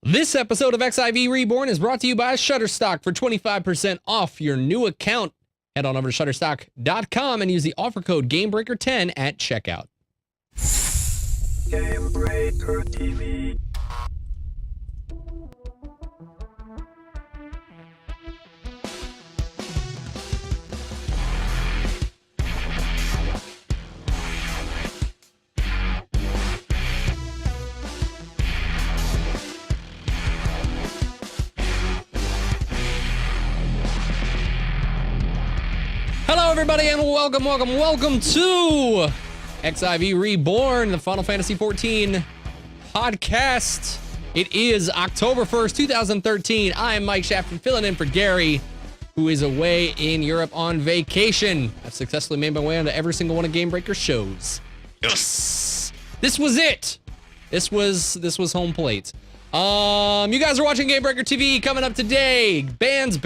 This episode of XIV Reborn is brought to you by Shutterstock. For 25% off your new account, head on over to Shutterstock.com and use the offer code GameBreaker10 at checkout. GameBreaker TV. Hello, everybody, and welcome to XIV Reborn, the Final Fantasy XIV podcast. It is October 1st, 2013. I am Mike Shafton, filling in for Gary, who is away in Europe on vacation. I've successfully made my way onto every single one of GameBreaker's shows. Yes! This was it! This was home plate. You guys are watching GameBreaker TV. Coming up today, bands,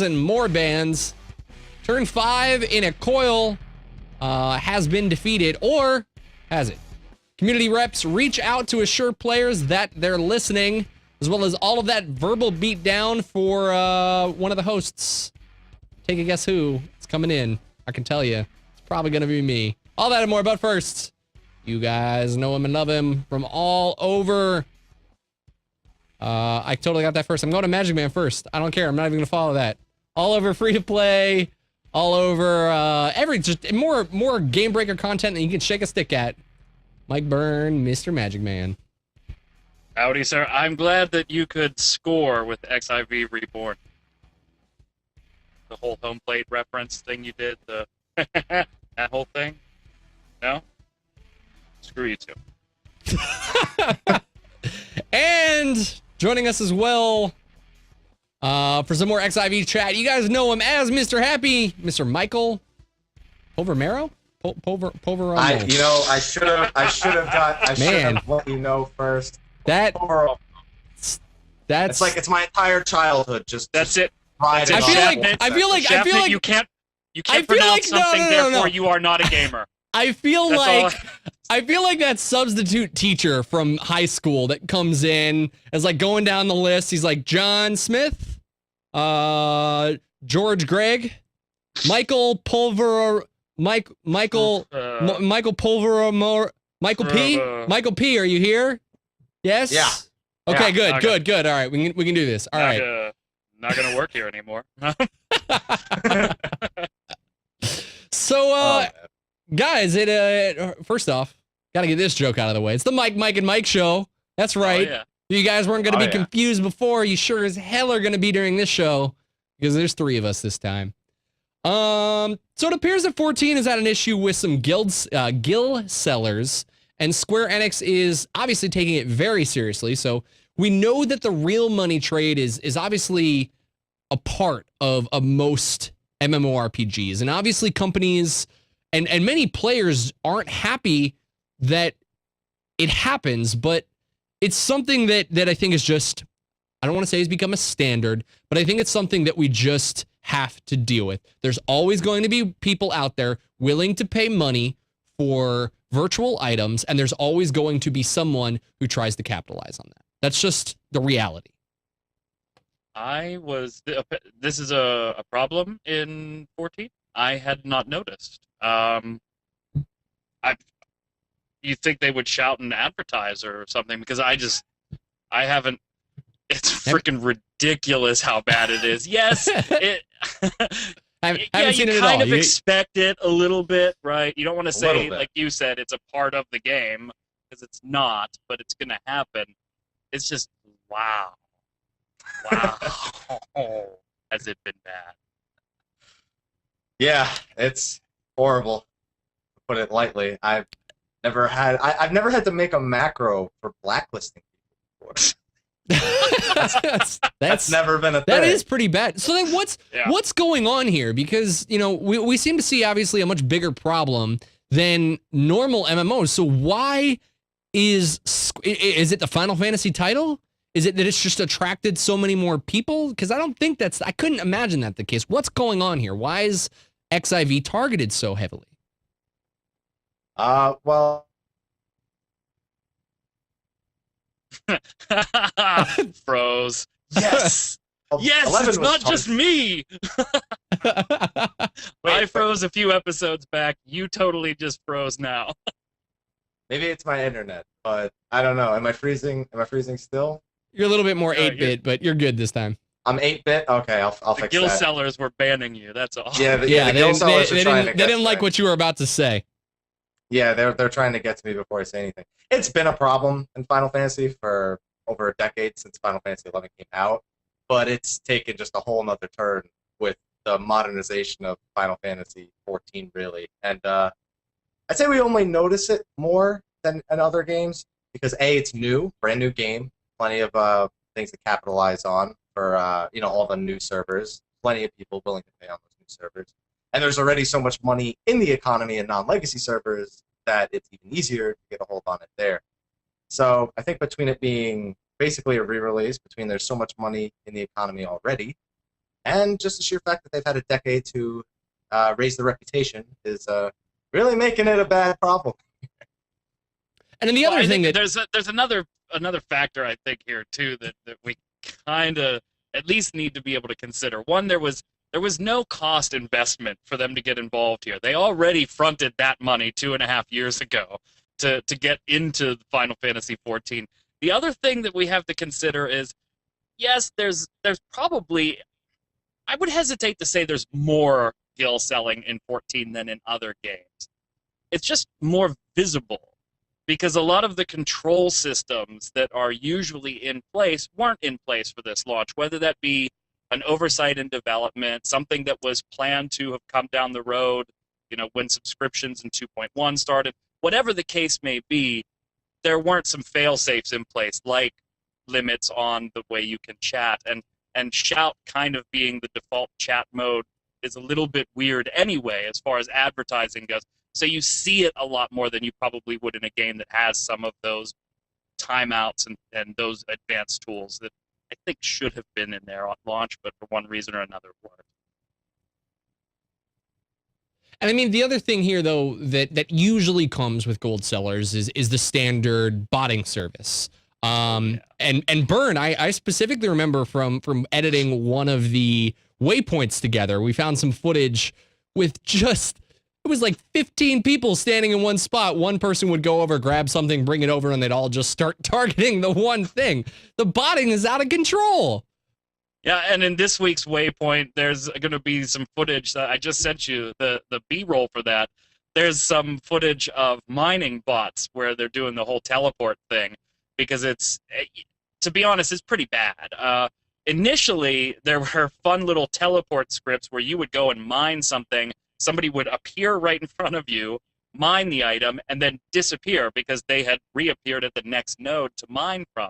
and more bands. Turn 5 in a coil has been defeated, or has it? Community reps reach out to assure players that they're listening, as well as all of that verbal beatdown for one of the hosts. Take a guess who is coming in. I can tell you, it's probably gonna be me. All that and more, but first, you guys know him and love him from all over. I totally got that first. I'm going to Magic Man first. I don't care. I'm not even gonna follow that. All over free to play. All over just more Game Breaker content than you can shake a stick at. Mike Byrne, Mr. Magic Man. Howdy, sir. I'm glad that you could score with XIV Reborn. The whole home plate reference thing you did, the that whole thing. No? Screw you two. And joining us as well for some more XIV chat. You guys know him as Mr. Happy, Mr. Michael Povermero? Povermero. I should have let you know first. That's it's my entire childhood. That's it. I feel like you can't pronounce something, therefore you are not a gamer. I feel like that substitute teacher from high school that comes in as like going down the list. He's like John Smith, George Gregg, Michael Pulver, Michael Pulver, Michael P. Michael P. Are you here? Yes. Yeah. Okay. Yeah. Good. All right. We can do this. All right. Not gonna work here anymore. So, guys, first off, gotta get this joke out of the way. It's the Mike and Mike show. That's right. Oh, yeah. You guys weren't gonna be confused before. You sure as hell are gonna be during this show, because there's 3 of us this time. So it appears that 14 has had an issue with some guild sellers, and Square Enix is obviously taking it very seriously. So we know that the real money trade is obviously a part of most MMORPGs, and obviously companies and many players aren't happy that it happens, but it's something that I think is just, I don't want to say it's become a standard, but I think it's something that we just have to deal with. There's always going to be people out there willing to pay money for virtual items, and there's always going to be someone who tries to capitalize on that. That's just the reality. This is a problem in 14. I had not noticed. You think they would shout and advertise or something, because I haven't. It's freaking ridiculous how bad it is. Yes, I haven't seen it at all. You kind of expect it a little bit, right? You don't want to say, like you said, it's a part of the game, because it's not, but it's going to happen. It's just, wow. Has it been bad? Yeah, it's horrible, to put it lightly. I've never had to make a macro for blacklisting people before. That's never been a thing. That is pretty bad. So then what's going on here? Because, we seem to see obviously a much bigger problem than normal MMOs. So why is it the Final Fantasy title? Is it that it's just attracted so many more people? Because I don't think I couldn't imagine that the case. What's going on here? Why is XIV targeted so heavily? Well, Froze. Yes. Well, Yes, 11 it's was not just me. I Wait, froze a few episodes back. You totally just froze now. maybe it's my internet, but I don't know. Am I freezing? Am I freezing still? You're a little bit more Yeah, 8-bit, but you're good this time. I'm 8-bit. Okay, I'll The fix Guild that. sellers were banning you. That's all. Yeah, the Yeah, Guild sellers are trying to they get didn't to like me. what you were about to say. Yeah, they're trying to get to me before I say anything. It's been a problem in Final Fantasy for over a decade since Final Fantasy XI came out, but it's taken just a whole nother turn with the modernization of Final Fantasy XIV, really. And I'd say we only notice it more than in other games because A, it's new, brand new game, plenty of things to capitalize on for all the new servers, plenty of people willing to pay on those new servers. And there's already so much money in the economy and non-legacy servers that it's even easier to get a hold on it there. So I think between it being basically a re-release, between there's so much money in the economy already, and just the sheer fact that they've had a decade to raise the reputation is really making it a bad problem. And then the other thing that there's another factor I think here too that we kind of at least need to be able to consider. One, there was no cost investment for them to get involved here. They already fronted that money 2.5 years ago to get into Final Fantasy XIV. The other thing that we have to consider is, yes, there's probably, I would hesitate to say there's more gil selling in 14 than in other games. It's just more visible because a lot of the control systems that are usually in place weren't in place for this launch, whether that be an oversight in development, something that was planned to have come down the road, when subscriptions in 2.1 started, whatever the case may be, there weren't some fail-safes in place, like limits on the way you can chat. And shout kind of being the default chat mode is a little bit weird anyway, as far as advertising goes. So you see it a lot more than you probably would in a game that has some of those timeouts and those advanced tools that I think should have been in there on launch, but for one reason or another weren't. And I mean, the other thing here, though, that usually comes with gold sellers is the standard botting service. And Burn, I specifically remember from editing one of the waypoints together, we found some footage with it was like 15 people standing in one spot. One person would go over, grab something, bring it over, and they'd all just start targeting the one thing. The botting is out of control. Yeah, and in this week's Waypoint, there's going to be some footage that I just sent you, the B-roll for that. There's some footage of mining bots where they're doing the whole teleport thing, because it's, to be honest, it's pretty bad. Initially, there were fun little teleport scripts where you would go and mine something, somebody would appear right in front of you, mine the item, and then disappear because they had reappeared at the next node to mine from.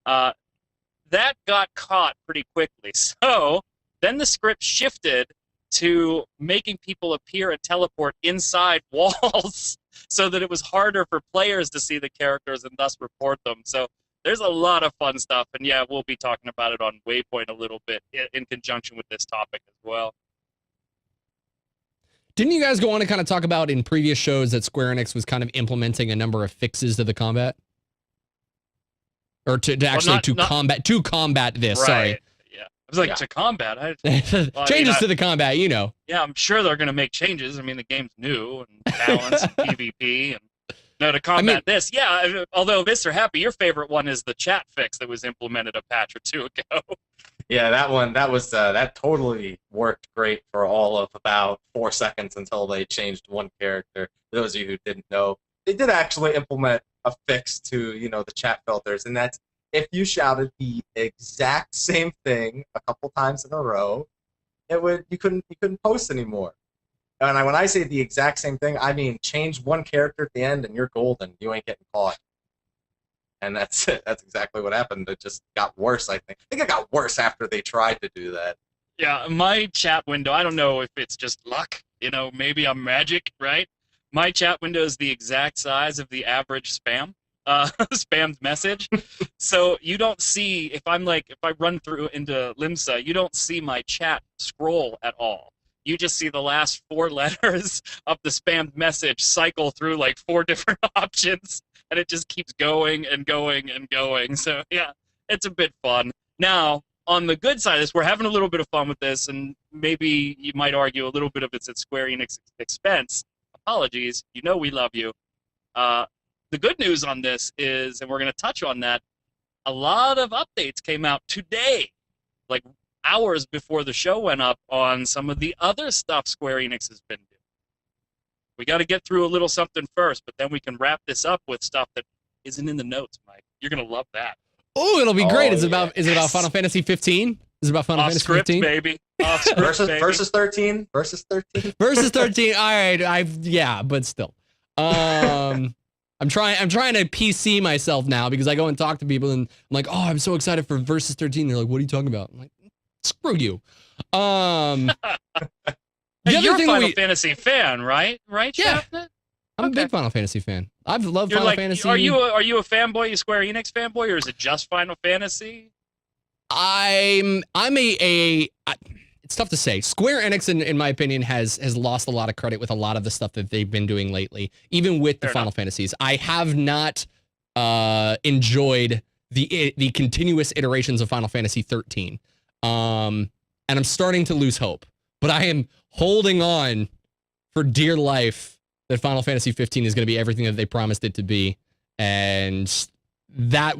That got caught pretty quickly. So then the script shifted to making people appear and teleport inside walls so that it was harder for players to see the characters and thus report them. So there's a lot of fun stuff. And yeah, we'll be talking about it on Waypoint a little bit in conjunction with this topic as well. Didn't you guys go on to kind of talk about in previous shows that Square Enix was kind of implementing a number of fixes to the combat? Or to combat this, right. sorry. Yeah. I was like, to combat? Changes to the combat, Yeah, I'm sure they're going to make changes. I mean, the game's new and balanced and PvP. And no, to combat this, yeah, although Mr. Happy, your favorite one is the chat fix that was implemented a patch or two ago. Yeah, that totally worked great for all of about 4 seconds until they changed one character. For those of you who didn't know, they did actually implement a fix to, the chat filters, and that's if you shouted the exact same thing a couple times in a row, you couldn't post anymore. And when I say the exact same thing, I mean change one character at the end and you're golden. You ain't getting caught. And that's it. That's exactly what happened. It just got worse, I think. I think it got worse after they tried to do that. Yeah, my chat window, I don't know if it's just luck, maybe I'm magic, right? My chat window is the exact size of the average spammed message. So you don't see, if I run through into Limsa, you don't see my chat scroll at all. You just see the last 4 letters of the spammed message cycle through like 4 different options and it just keeps going and going and going. So yeah, it's a bit fun. Now, on the good side of this, we're having a little bit of fun with this, and maybe you might argue a little bit of it's at Square Enix expense. Apologies, you know we love you. The good news on this is, and we're going to touch on that, a lot of updates came out today, like hours before the show went up, on some of the other stuff Square Enix has been doing. We got to get through a little something first, but then we can wrap this up with stuff that isn't in the notes, Mike. You're going to love that. Oh, it'll be great. Is it yeah. about Final Fantasy 15? Is it about Final Off Fantasy script, 15? baby. Off script, baby. Versus 13. Versus 13. Versus 13. All right, yeah, but still. I'm trying to PC myself now because I go and talk to people and I'm like, oh, I'm so excited for Versus 13. They're like, what are you talking about? I'm like, screw you. Hey, you're a Final Fantasy fan, right? Right, Yeah. Shafnet? I'm a big Final Fantasy fan. I've loved You're Final like, Fantasy. are you a fanboy, a Square Enix fanboy, or is it just Final Fantasy? I'm a it's tough to say. Square Enix, in my opinion, has lost a lot of credit with a lot of the stuff that they've been doing lately, even with the Final Fantasies. I have not enjoyed the continuous iterations of Final Fantasy 13. And I'm starting to lose hope. But I am holding on for dear life that Final Fantasy 15 is going to be everything that they promised it to be. And that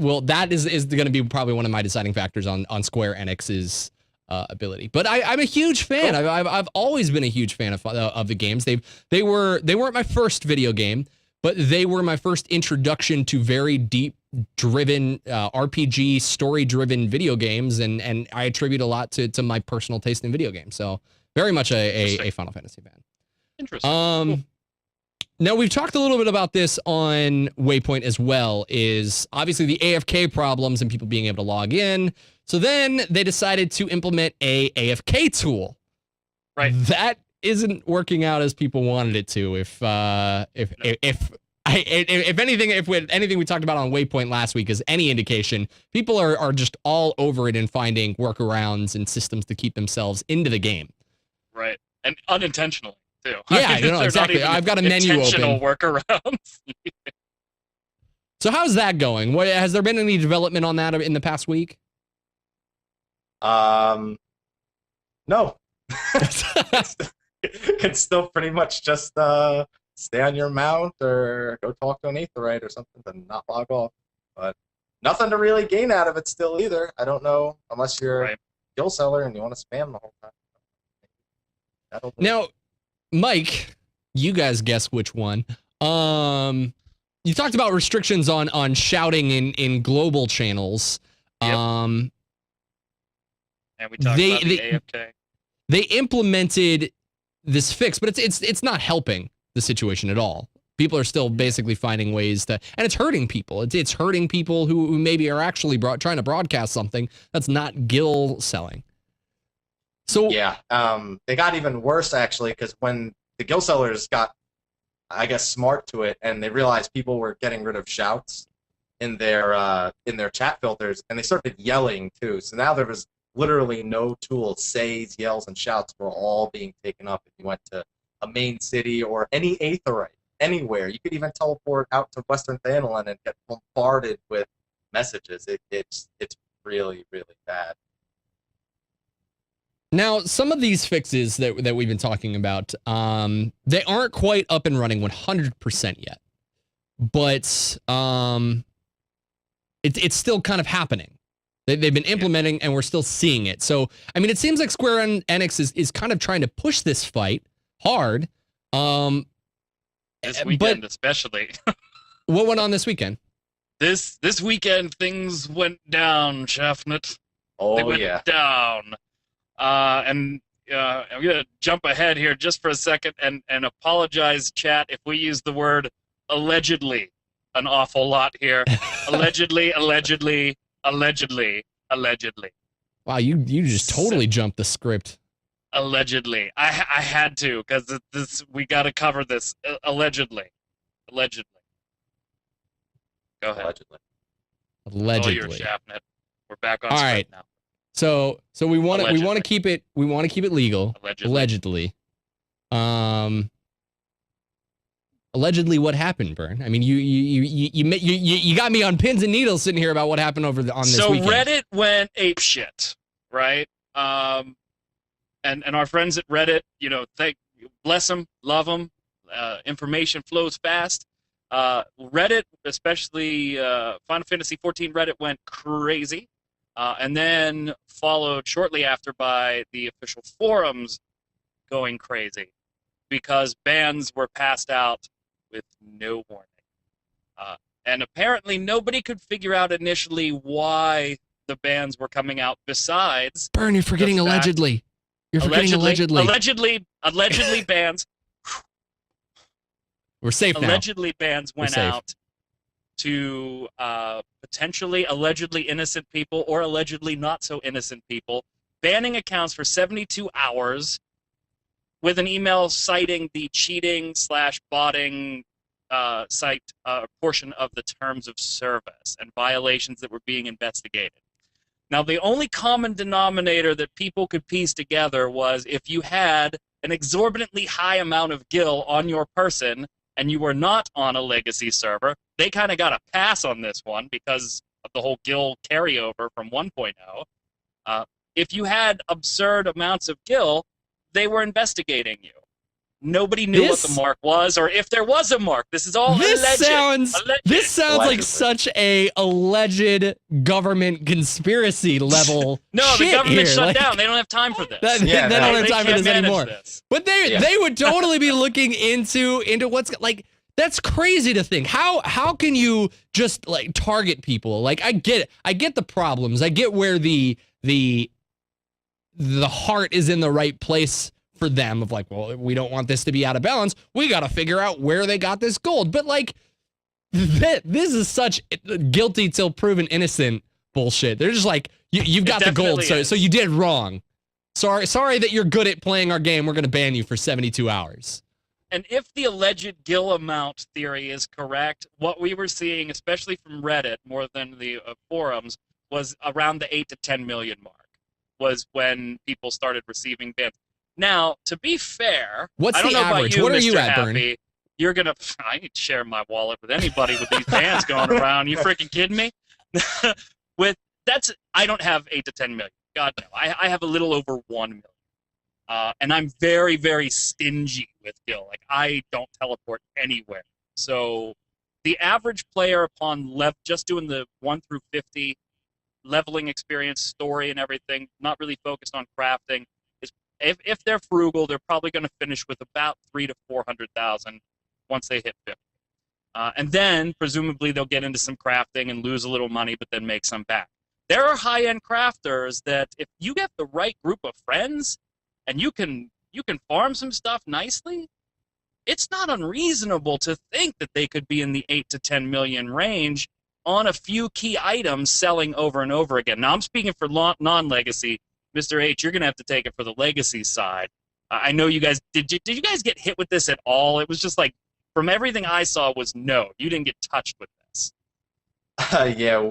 is going to be probably one of my deciding factors on Square Enix's ability. But I'm a huge fan. Cool. I've always been a huge fan of the games. They weren't my first video game, but they were my first introduction to very deep driven RPG story driven video games, and I attribute a lot to my personal taste in video games. So very much a Final Fantasy fan. Interesting. Cool. Now, we've talked a little bit about this on Waypoint as well, is obviously the AFK problems and people being able to log in. So then they decided to implement a AFK tool. Right. That isn't working out as people wanted it to. If anything we talked about on Waypoint last week is any indication, people are just all over it and finding workarounds and systems to keep themselves into the game. Right. And unintentionally, too. Yeah, exactly. I've got a menu open. Intentional workarounds. So how's that going? Has there been any development on that in the past week? No. It's still pretty much just stay on your mount or go talk to an aetheryte or something to not log off. But nothing to really gain out of it still either. I don't know, unless you're a skill seller and you want to spam the whole time. Now, Mike, you guys guess which one. You talked about restrictions on shouting in global channels. Yep. And we talked about the AFK. They implemented this fix, but it's not helping the situation at all. People are still basically finding ways to, and it's hurting people. It's hurting people who maybe are actually trying to broadcast something that's not gill selling. So yeah, they got even worse actually, because when the guild sellers got, I guess, smart to it, and they realized people were getting rid of shouts in their chat filters, and they started yelling too. So now there was literally no tool. Says, yells, and shouts were all being taken up if you went to a main city or any aetheryte, anywhere. You could even teleport out to Western Thanalan and get bombarded with messages. It's really, really bad. Now, some of these fixes that we've been talking about, they aren't quite up and running 100% yet, but it's still kind of happening. They've been implementing, and we're still seeing it. So, I mean, it seems like Square Enix is kind of trying to push this fight hard. This weekend, especially. What went on this weekend? This weekend, things went down, Shafnet. Oh, they went down. And I'm going to jump ahead here just for a second and apologize, chat, if we use the word allegedly an awful lot here. Allegedly. Wow, you just totally jumped the script. Allegedly. I had to, because we got to cover this. Allegedly. Go ahead. Allegedly. Oh, you're Shafnet. We're back on All script right. now. So we want to keep it legal. Allegedly. allegedly what happened, Burn? I mean, you got me on pins and needles sitting here about what happened on this weekend. So Reddit went ape shit, right? And our friends at Reddit, bless them, love them. Information flows fast. Reddit, especially Final Fantasy XIV Reddit, went crazy. And then followed shortly after by the official forums going crazy because bans were passed out with no warning. And apparently nobody could figure out initially why the bans were coming out besides... Burn, you're forgetting allegedly. You're forgetting allegedly. Allegedly bans. We're safe now. Allegedly bans went out to potentially allegedly innocent people or allegedly not so innocent people, banning accounts for 72 hours with an email citing the cheating/botting site portion of the terms of service and violations that were being investigated. Now, the only common denominator that people could piece together was if you had an exorbitantly high amount of gil on your person and you were not on a legacy server, they kind of got a pass on this one because of the whole gil carryover from 1.0. If you had absurd amounts of gil, they were investigating you. Nobody knew what the mark was, or if there was a mark. This is all alleged. This sounds like such a alleged government conspiracy level. No, shit the government here. shut down. They don't have time for this. They don't have time for this anymore. This. But they would totally be looking into what's like. That's crazy to think. How can you just like target people? Like I get it. I get the problems. I get where the heart is in the right place for them of like, well, we don't want this to be out of balance. We got to figure out where they got this gold. But like, this is such guilty till proven innocent bullshit. They're just like, you've got the gold, so you did wrong. Sorry that you're good at playing our game. We're going to ban you for 72 hours. And if the alleged gil amount theory is correct, what we were seeing, especially from Reddit more than the forums, was around the 8 to 10 million mark was when people started receiving bans. Now, to be fair, what's the average? What are you at, Bernie? You're gonna. I need to share my wallet with anybody with these bans going around. You freaking kidding me? I don't have 8 to 10 million. God no. I have a little over 1 million, and I'm very, very stingy with gil. Like I don't teleport anywhere. So the average player upon just doing the 1 through 50 leveling experience, story, and everything, not really focused on crafting. If they're frugal, they're probably going to finish with about 300,000 to 400,000 once they hit 50. And then, presumably, they'll get into some crafting and lose a little money, but then make some back. There are high-end crafters that, if you get the right group of friends and you can farm some stuff nicely, it's not unreasonable to think that they could be in the 8 to 10 million range on a few key items selling over and over again. Now, I'm speaking for non-legacy. Mr. H, you're going to have to take it for the legacy side. I know you guys, did you guys get hit with this at all? It was just like, from everything I saw was no. You didn't get touched with this. Yeah,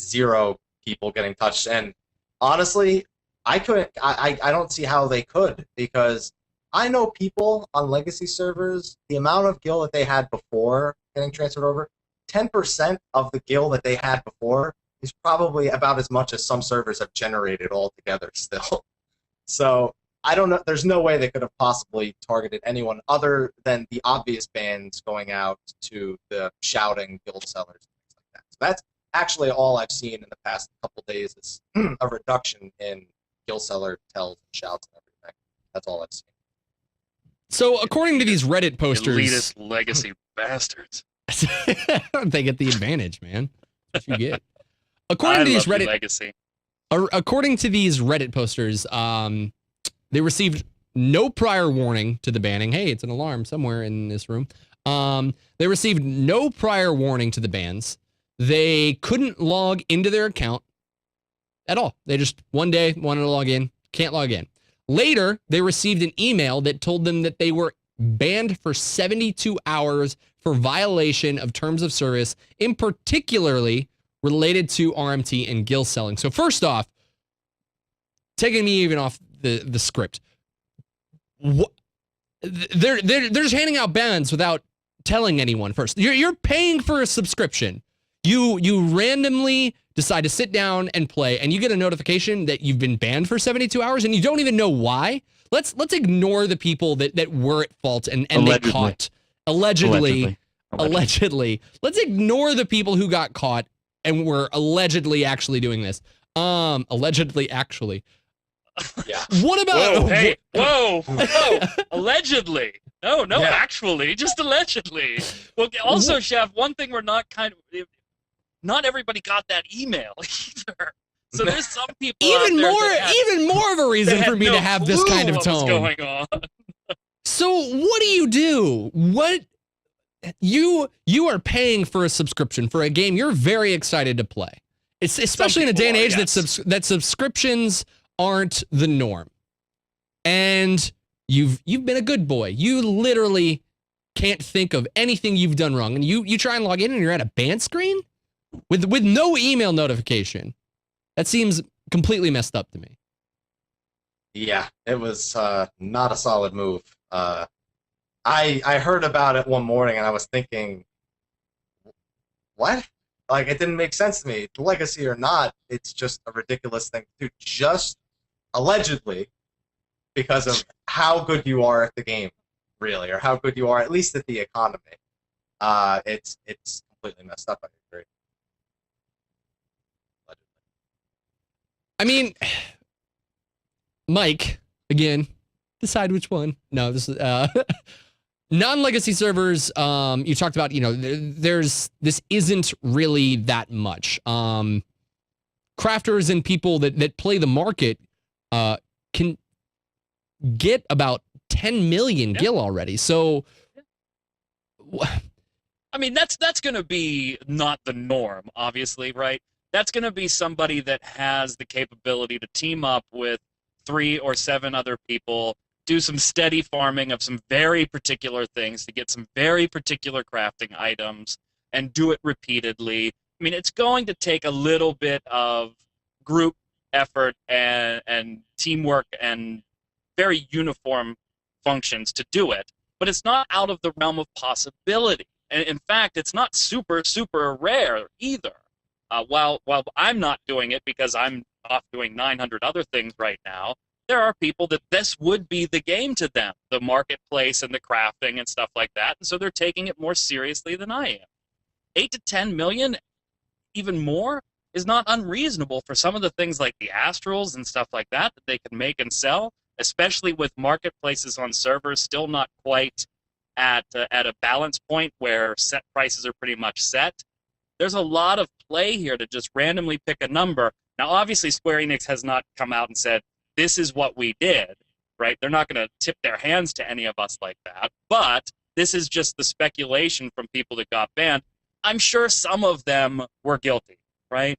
zero people getting touched. And honestly, I don't see how they could, because I know people on legacy servers, the amount of gil that they had before getting transferred over, 10% of the gil that they had before is probably about as much as some servers have generated altogether still. So I don't know. There's no way they could have possibly targeted anyone other than the obvious bans going out to the shouting guild sellers and things like that. So that's actually all I've seen in the past couple days is a reduction in guild seller tells and shouts and everything. That's all I've seen. So according to these Reddit posters, elitist legacy bastards. They get the advantage, man. That's what you get. According to these Reddit posters, they received no prior warning to the banning. Hey, it's an alarm somewhere in this room. They received no prior warning to the bans. They couldn't log into their account at all. They just one day wanted to log in, can't log in. Later, they received an email that told them that they were banned for 72 hours for violation of terms of service, in particularly related to RMT and gil selling. So first off, taking me even off the script, they're just handing out bans without telling anyone first. You're paying for a subscription. You randomly decide to sit down and play, and you get a notification that you've been banned for 72 hours, and you don't even know why. Let's ignore the people that were at fault and they caught allegedly. Let's ignore the people who got caught and were allegedly actually doing this. Allegedly actually. Yeah. What about whoa. Allegedly. No, yeah. Actually, just allegedly. Well, also, Chef, one thing we're not not everybody got that email either. So there's some people even more of a reason for me to have this kind of tone. What's going on? So what do? What you are paying for a subscription for a game you're very excited to play. It's especially in a day and age that subscriptions aren't the norm. And you've been a good boy. You literally can't think of anything you've done wrong, and you try and log in and you're at a ban screen with no email notification. That seems completely messed up to me. Yeah, it was not a solid move. I heard about it one morning and I was thinking, what? Like, it didn't make sense to me. Legacy or not, it's just a ridiculous thing to do, just allegedly, because of how good you are at the game, really, or how good you are at least at the economy. It's completely messed up. I agree. I mean, Mike, again, decide which one. No, this is non-legacy servers. You talked about, this isn't really that much. Crafters and people that play the market can get about 10 million gil already. So, I mean, that's going to be not the norm, obviously, right? That's going to be somebody that has the capability to team up with 3 or 7 other people, do some steady farming of some very particular things to get some very particular crafting items, and do it repeatedly. I mean, it's going to take a little bit of group effort and teamwork and very uniform functions to do it, but it's not out of the realm of possibility. And in fact, it's not super, super rare either. While I'm not doing it because I'm off doing 900 other things right now, there are people that this would be the game to them, the marketplace and the crafting and stuff like that, and so they're taking it more seriously than I am. 8 to 10 million, even more, is not unreasonable for some of the things like the Astrals and stuff like that they can make and sell, especially with marketplaces on servers still not quite at a balance point where set prices are pretty much set. There's a lot of play here to just randomly pick a number. Now, obviously, Square Enix has not come out and said, this is what we did, right? They're not going to tip their hands to any of us like that. But this is just the speculation from people that got banned. I'm sure some of them were guilty, right?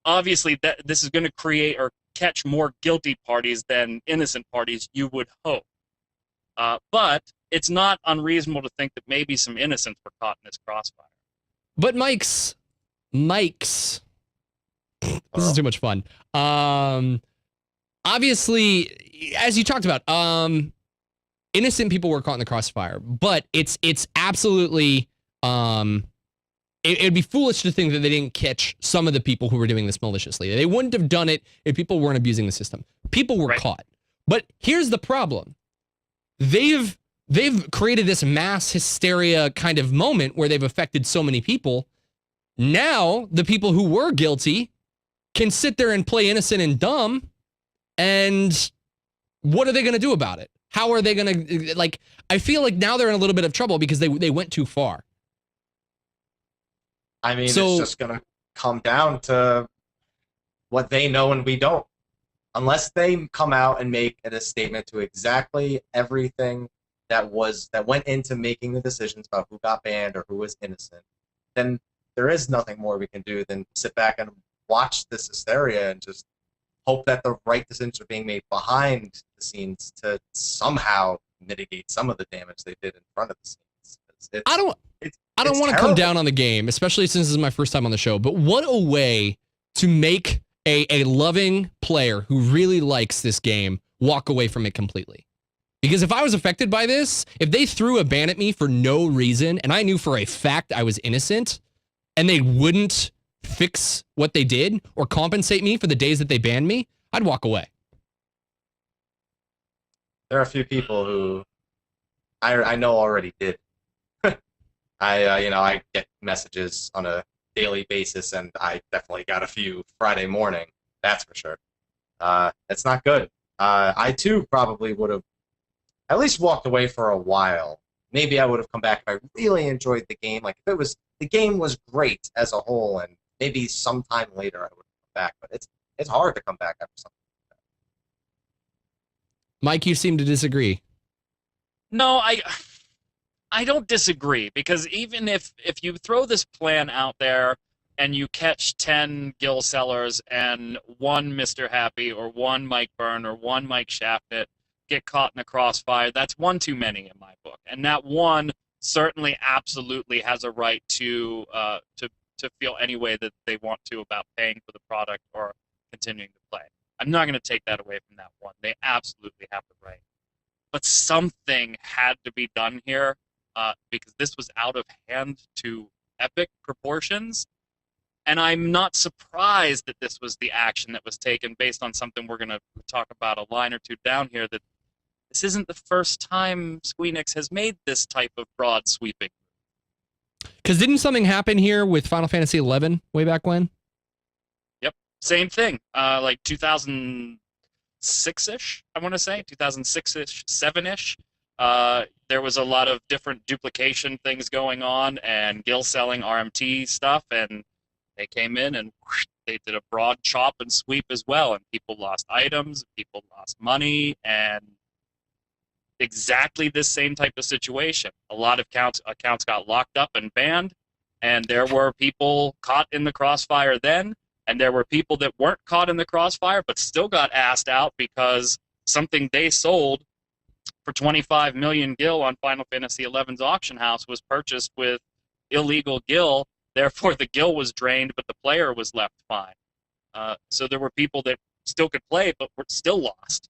Obviously, this is going to create or catch more guilty parties than innocent parties, you would hope. But it's not unreasonable to think that maybe some innocents were caught in this crossfire. But Mike's. This is too much fun. Obviously, as you talked about, innocent people were caught in the crossfire, but it's absolutely it'd be foolish to think that they didn't catch some of the people who were doing this maliciously. They wouldn't have done it if people weren't abusing the system. People were caught. But here's the problem. They've created this mass hysteria kind of moment where they've affected so many people. Now, the people who were guilty can sit there and play innocent and dumb, and what are they going to do about it? How are they going to, like, I feel like now they're in a little bit of trouble because they went too far. I mean, it's just going to come down to what they know and we don't. Unless they come out and make it a statement to exactly everything that went into making the decisions about who got banned or who was innocent, then there is nothing more we can do than sit back and watch this hysteria and just hope that the right decisions are being made behind the scenes to somehow mitigate some of the damage they did in front of the scenes. I don't want to come down on the game, especially since this is my first time on the show, but what a way to make a loving player who really likes this game walk away from it completely. Because if I was affected by this, if they threw a ban at me for no reason, and I knew for a fact I was innocent, and they wouldn't fix what they did or compensate me for the days that they banned me, I'd walk away. There are a few people who I know already did. I get messages on a daily basis, and I definitely got a few Friday morning. That's for sure. It's not good. I too probably would have at least walked away for a while. Maybe I would have come back if I really enjoyed the game. Like if the game was great as a whole, and maybe sometime later I would come back. But it's hard to come back after something like that. Mike, you seem to disagree. No, I don't disagree, because even if you throw this plan out there and you catch 10 Gil sellers and one Mr. Happy or one Mike Byrne or one Mike Shaftnit get caught in a crossfire, that's one too many in my book. And that one certainly absolutely has a right to feel any way that they want to about paying for the product or continuing to play. I'm not going to take that away from that one. They absolutely have the right. But something had to be done here, because this was out of hand to epic proportions. And I'm not surprised that this was the action that was taken based on something we're going to talk about a line or two down here, that this isn't the first time Squeenix has made this type of broad sweeping. Because didn't something happen here with Final Fantasy XI way back when? Yep, same thing. Like 2006-ish, I want to say. 2006-ish, 7-ish. There was a lot of different duplication things going on, and Gil selling RMT stuff, and they came in and whoosh, they did a broad chop and sweep as well, and people lost items, people lost money, and exactly this same type of situation. A lot of accounts got locked up and banned, and there were people caught in the crossfire then, and there were people that weren't caught in the crossfire but still got asked out because something they sold for 25 million Gil on Final Fantasy XI's auction house was purchased with illegal Gil. Therefore, the Gil was drained, but the player was left fine. So there were people that still could play, but were still lost.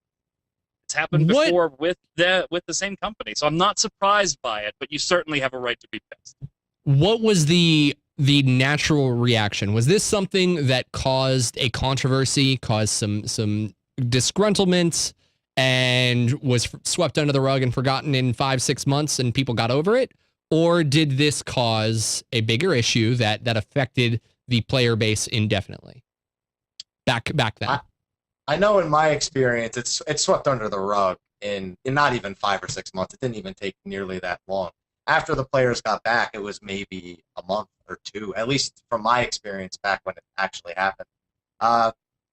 It's happened before with the same company, so I'm not surprised by it. But you certainly have a right to be pissed. What was the natural reaction? Was this something that caused a controversy, caused some disgruntlement, and was swept under the rug and forgotten in 5-6 months, and people got over it? Or did this cause a bigger issue that affected the player base indefinitely? Back then. I know in my experience, it's swept under the rug in not even 5 or 6 months. It didn't even take nearly that long. After the players got back, it was maybe a month or two, at least from my experience back when it actually happened.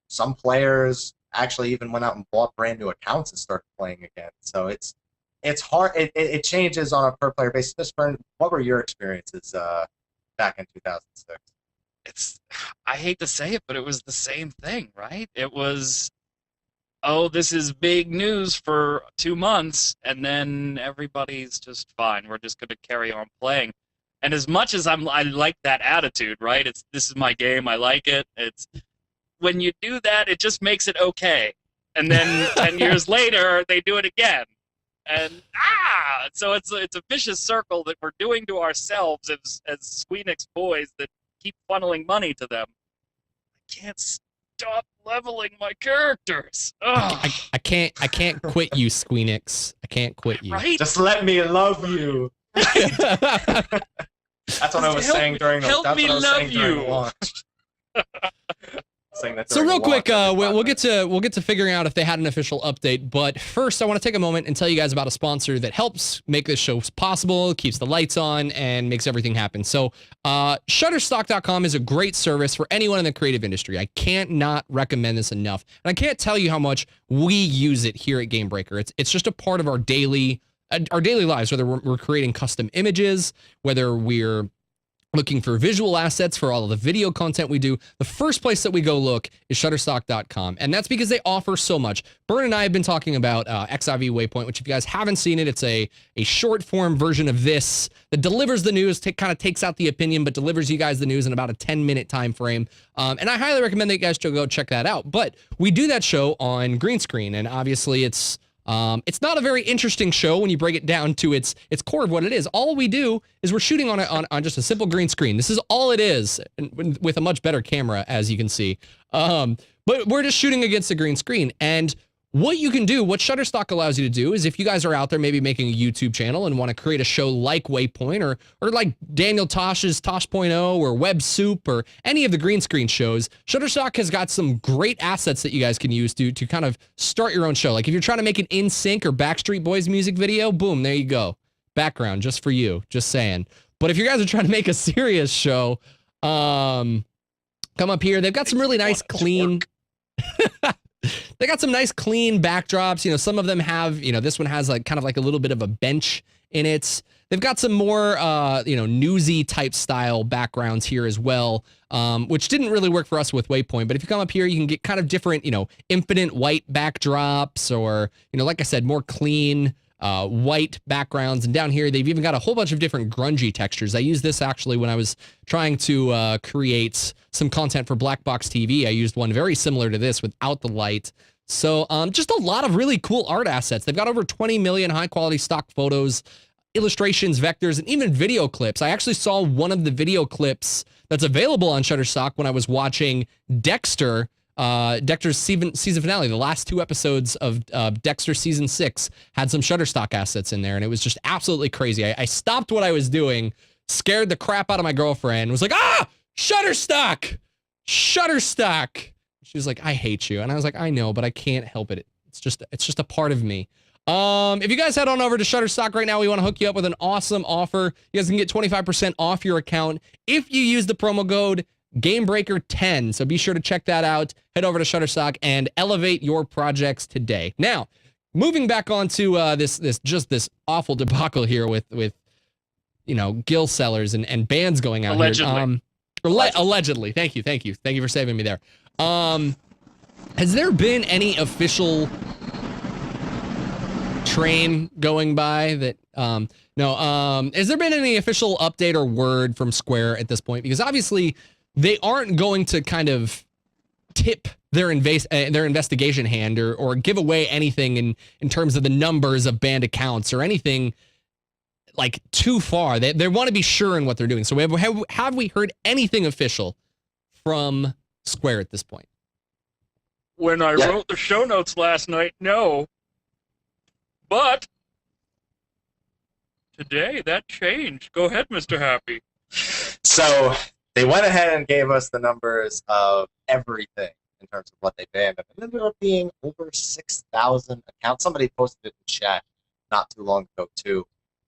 Some players actually even went out and bought brand new accounts and started playing again. So it's hard. It changes on a per player basis. What were your experiences back in 2006? I hate to say it, but it was the same thing, right? It was, oh, this is big news for 2 months, and then everybody's just fine. We're just going to carry on playing. And as much as I like that attitude, right? This is my game. I like it. It's when you do that, it just makes it okay. And then 10 years later, they do it again. And so it's a vicious circle that we're doing to ourselves as Squeenix boys that keep funneling money to them. I can't stop leveling my characters. I can't quit you, Squeenix. I can't quit you. Right? Just let me love you. That's what I was saying during the launch. So real quick, we'll get to figuring out if they had an official update. But first, I want to take a moment and tell you guys about a sponsor that helps make this show possible, keeps the lights on, and makes everything happen. So Shutterstock.com is a great service for anyone in the creative industry. I can't not recommend this enough, and I can't tell you how much we use it here at Gamebreaker. It's just a part of our daily lives, whether we're creating custom images, whether we're looking for visual assets for all of the video content we do. The first place that we go look is Shutterstock.com, and that's because they offer so much. Bern and I have been talking about XIV Waypoint, which if you guys haven't seen it, it's a short form version of this that delivers the news, kind of takes out the opinion, but delivers you guys the news in about a 10-minute time frame. And I highly recommend that you guys go check that out. But we do that show on green screen, and obviously it's It's not a very interesting show when you break it down to its core of what it is. All we do is we're shooting on just a simple green screen. This is all it is, with a much better camera, as you can see. But we're just shooting against a green screen. And what you can do, what Shutterstock allows you to do, is if you guys are out there maybe making a YouTube channel and want to create a show like Waypoint or like Daniel Tosh's Tosh.0 or Web Soup or any of the green screen shows, Shutterstock has got some great assets that you guys can use to kind of start your own show. Like if you're trying to make an NSYNC or Backstreet Boys music video, boom, there you go. Background just for you, just saying. But if you guys are trying to make a serious show, come up here. They've got some really nice, clean... They got some nice clean backdrops. You know, some of them have, you know, this one has like kind of like a little bit of a bench in it. They've got some more, you know, newsy type style backgrounds here as well, which didn't really work for us with Waypoint. But if you come up here, you can get kind of different, you know, infinite white backdrops or, you know, like I said, more clean white backgrounds. And down here, they've even got a whole bunch of different grungy textures. I used this actually when I was trying to create some content for Black Box TV. I used one very similar to this without the light. So just a lot of really cool art assets. They've got over 20 million high quality stock photos, illustrations, vectors, and even video clips. I actually saw one of the video clips that's available on Shutterstock when I was watching Dexter. Dexter's season finale, the last 2 episodes of Dexter season 6 had some Shutterstock assets in there, and it was just absolutely crazy. I stopped what I was doing, scared the crap out of my girlfriend, was like, Shutterstock! Shutterstock! She was like, I hate you. And I was like, I know, but I can't help it. It's just a part of me. If you guys head on over to Shutterstock right now, we want to hook you up with an awesome offer. You guys can get 25% off your account if you use the promo code GameBreaker10. So be sure to check that out. Head over to Shutterstock and elevate your projects today. Now, moving back onto this awful debacle here with you know, guild sellers and bans going out Allegedly. here. Allegedly. Thank you for saving me there. Has there been any official train going by that no, has there been any official update or word from Square at this point? Because obviously they aren't going to kind of tip their investigation hand or give away anything in terms of the numbers of banned accounts or anything like too far. They want to be sure in what they're doing. So have we heard anything official from Square at this point? When I wrote the show notes last night, no. But today that changed. Go ahead, Mr. Happy. So they went ahead and gave us the numbers of everything in terms of what they banned. It ended up being over 6,000 accounts. Somebody posted it in chat not too long ago, too.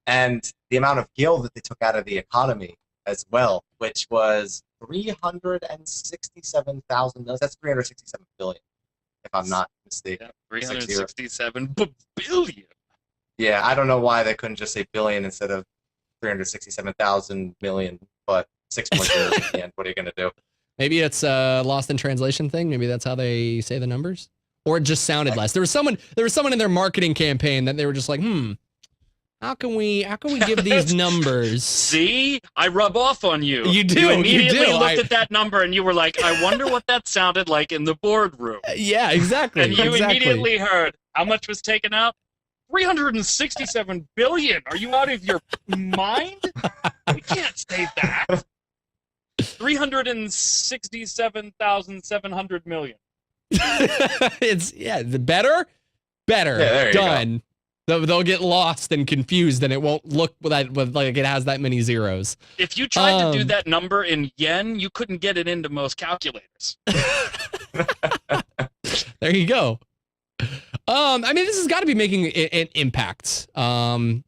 And the amount of gil that they took out of the economy as well, which was 367,000. That's 367 billion, if I'm not mistaken. Yeah, 367 billion. Yeah, I don't know why they couldn't just say billion instead of 367,000 million, but 6.0 at the end. What are you going to do? Maybe it's a lost in translation thing. Maybe that's how they say the numbers. Or it just sounded less. There was someone in their marketing campaign that they were just like, how can we give these numbers? See? I rub off on you. You do. You immediately you do. looked at that number and you were like, I wonder what that sounded like in the boardroom. Yeah, exactly. And you immediately heard how much was taken out? 367 billion. Are you out of your mind? We can't say that. 367,700 million. It's better. Yeah, done. They'll get lost and confused, and it won't look like it has that many zeros. If you tried to do that number in yen, you couldn't get it into most calculators. There you go. I mean, this has got to be making an impact. I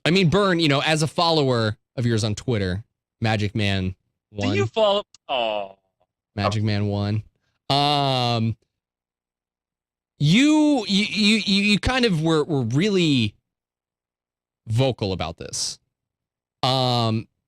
mean, Burn, as a follower of yours on Twitter, Magic Man 1. Do you follow? Oh, Magic Man 1. You kind of were really vocal about this.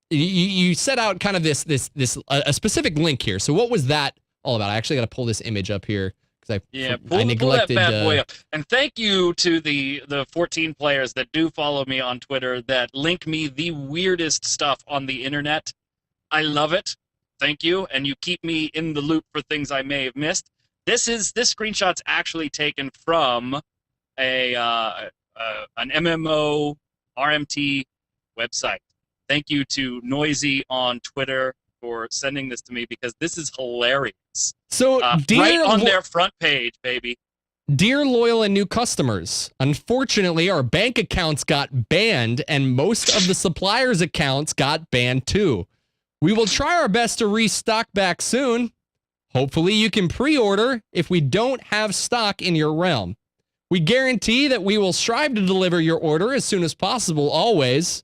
You set out kind of this a specific link here. So what was that all about? I actually got to pull this image up here because I neglected. Pull that bad boy up. And thank you to the 14 players that do follow me on Twitter that link me the weirdest stuff on the internet. I love it. Thank you, and you keep me in the loop for things I may have missed. This screenshot's actually taken from an MMO RMT website. Thank you to Noisy on Twitter for sending this to me because this is hilarious. So, right on their front page, baby. Dear loyal and new customers, unfortunately, our bank accounts got banned and most of the suppliers' accounts got banned too. We will try our best to restock back soon. Hopefully you can pre-order if we don't have stock in your realm. We guarantee that we will strive to deliver your order as soon as possible, always.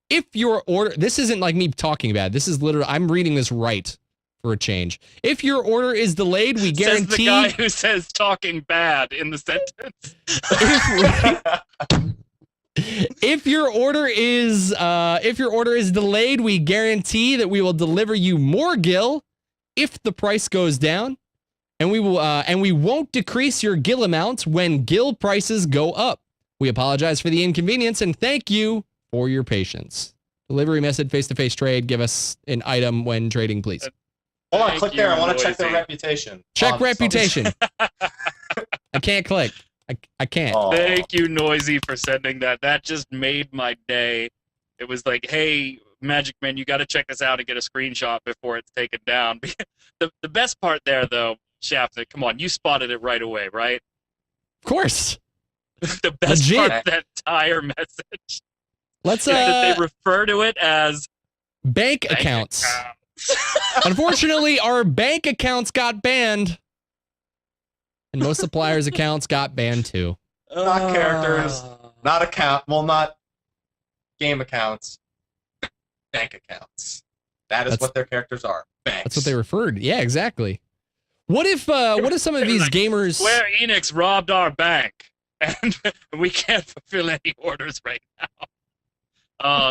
If your order, this isn't like me talking bad. This is literally, I'm reading this right for a change. If your order is delayed, we guarantee. Says the guy who says talking bad in the sentence. If your order is delayed, we guarantee that we will deliver you more gil if the price goes down, and we won't decrease your gil amounts when gil prices go up. We apologize for the inconvenience and thank you for your patience. Delivery method, face-to-face trade. Give us an item when trading, please. Hold on, click there. I want to check their reputation. Check reputation. I can't click. I can't. Oh. Thank you, Noisy, for sending that. That just made my day. It was like, hey, Magic Man, you got to check this out and get a screenshot before it's taken down. The best part there, though, Shaft, come on, you spotted it right away, right? Of course. The best Legit. part of that entire message Let's is that they refer to it as bank accounts. Unfortunately, our bank accounts got banned. And most suppliers' accounts got banned too. Not characters, not account, well, not game accounts, bank accounts. That's what their characters are. Banks. That's what they referred. Yeah, exactly. What if some of these gamers? Square Enix robbed our bank, and we can't fulfill any orders right now.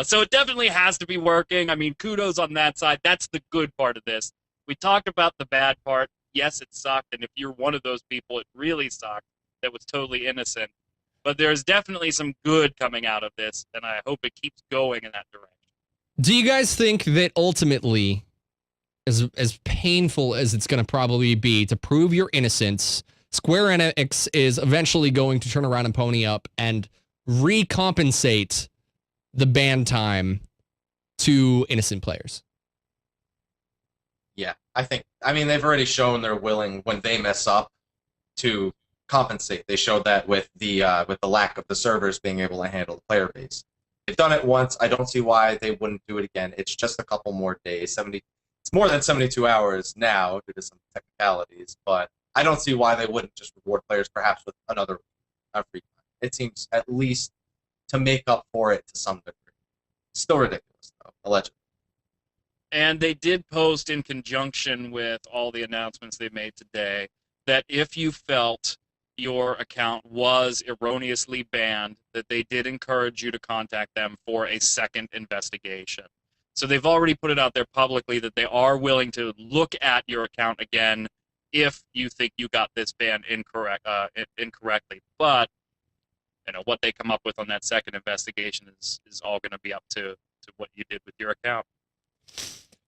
So it definitely has to be working. I mean, kudos on that side. That's the good part of this. We talked about the bad part. Yes, it sucked, and if you're one of those people, it really sucked. That was totally innocent. But there's definitely some good coming out of this, and I hope it keeps going in that direction. Do you guys think that ultimately, as painful as it's going to probably be to prove your innocence, Square Enix is eventually going to turn around and pony up and recompensate the ban time to innocent players? Yeah, I mean, they've already shown they're willing when they mess up to compensate. They showed that with the lack of the servers being able to handle the player base. They've done it once. I don't see why they wouldn't do it again. It's just a couple more days. It's more than 72 hours now due to some technicalities, but I don't see why they wouldn't just reward players perhaps with another free time. It seems at least to make up for it to some degree. Still ridiculous, though, allegedly. And they did post in conjunction with all the announcements they made today that if you felt your account was erroneously banned, that they did encourage you to contact them for a second investigation. So they've already put it out there publicly that they are willing to look at your account again if you think you got this ban incorrectly. But what they come up with on that second investigation is all going to be up to what you did with your account.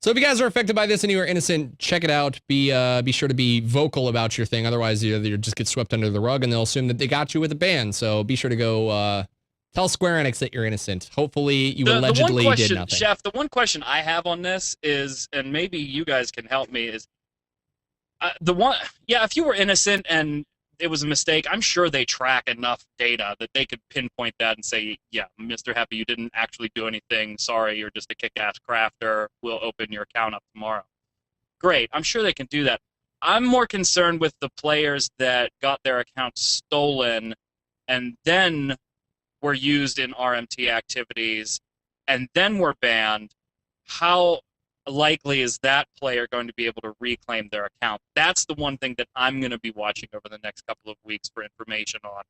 So if you guys are affected by this and you are innocent, check it out. Be sure to be vocal about your thing. Otherwise, you just get swept under the rug and they'll assume that they got you with a ban. So be sure to go tell Square Enix that you're innocent. Hopefully you allegedly did nothing. Chef, the one question I have on this is, and maybe you guys can help me, is if you were innocent and it was a mistake, I'm sure they track enough data that they could pinpoint that and say, yeah, Mr. Happy, you didn't actually do anything. Sorry, you're just a kick-ass crafter. We'll open your account up tomorrow. Great. I'm sure they can do that. I'm more concerned with the players that got their accounts stolen and then were used in RMT activities and then were banned. How likely is that player going to be able to reclaim their account? That's the one thing that I'm going to be watching over the next couple of weeks for information on,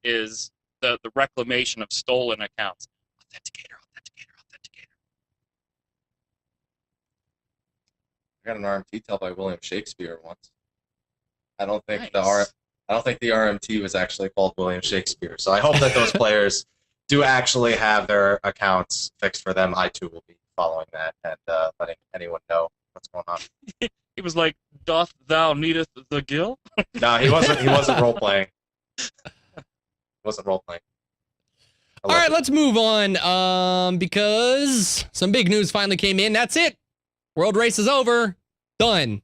is the reclamation of stolen accounts. Authenticator. I got an RMT tell by William Shakespeare once. I don't think Nice. the RMT was actually called William Shakespeare. So I hope that those players do actually have their accounts fixed for them. I too will be following that and letting anyone know what's going on. He was like, "Doth thou needeth the gill?" No, he wasn't role playing. wasn't role playing. All right, let's move on. Because some big news finally came in. That's it. World race is over. Done.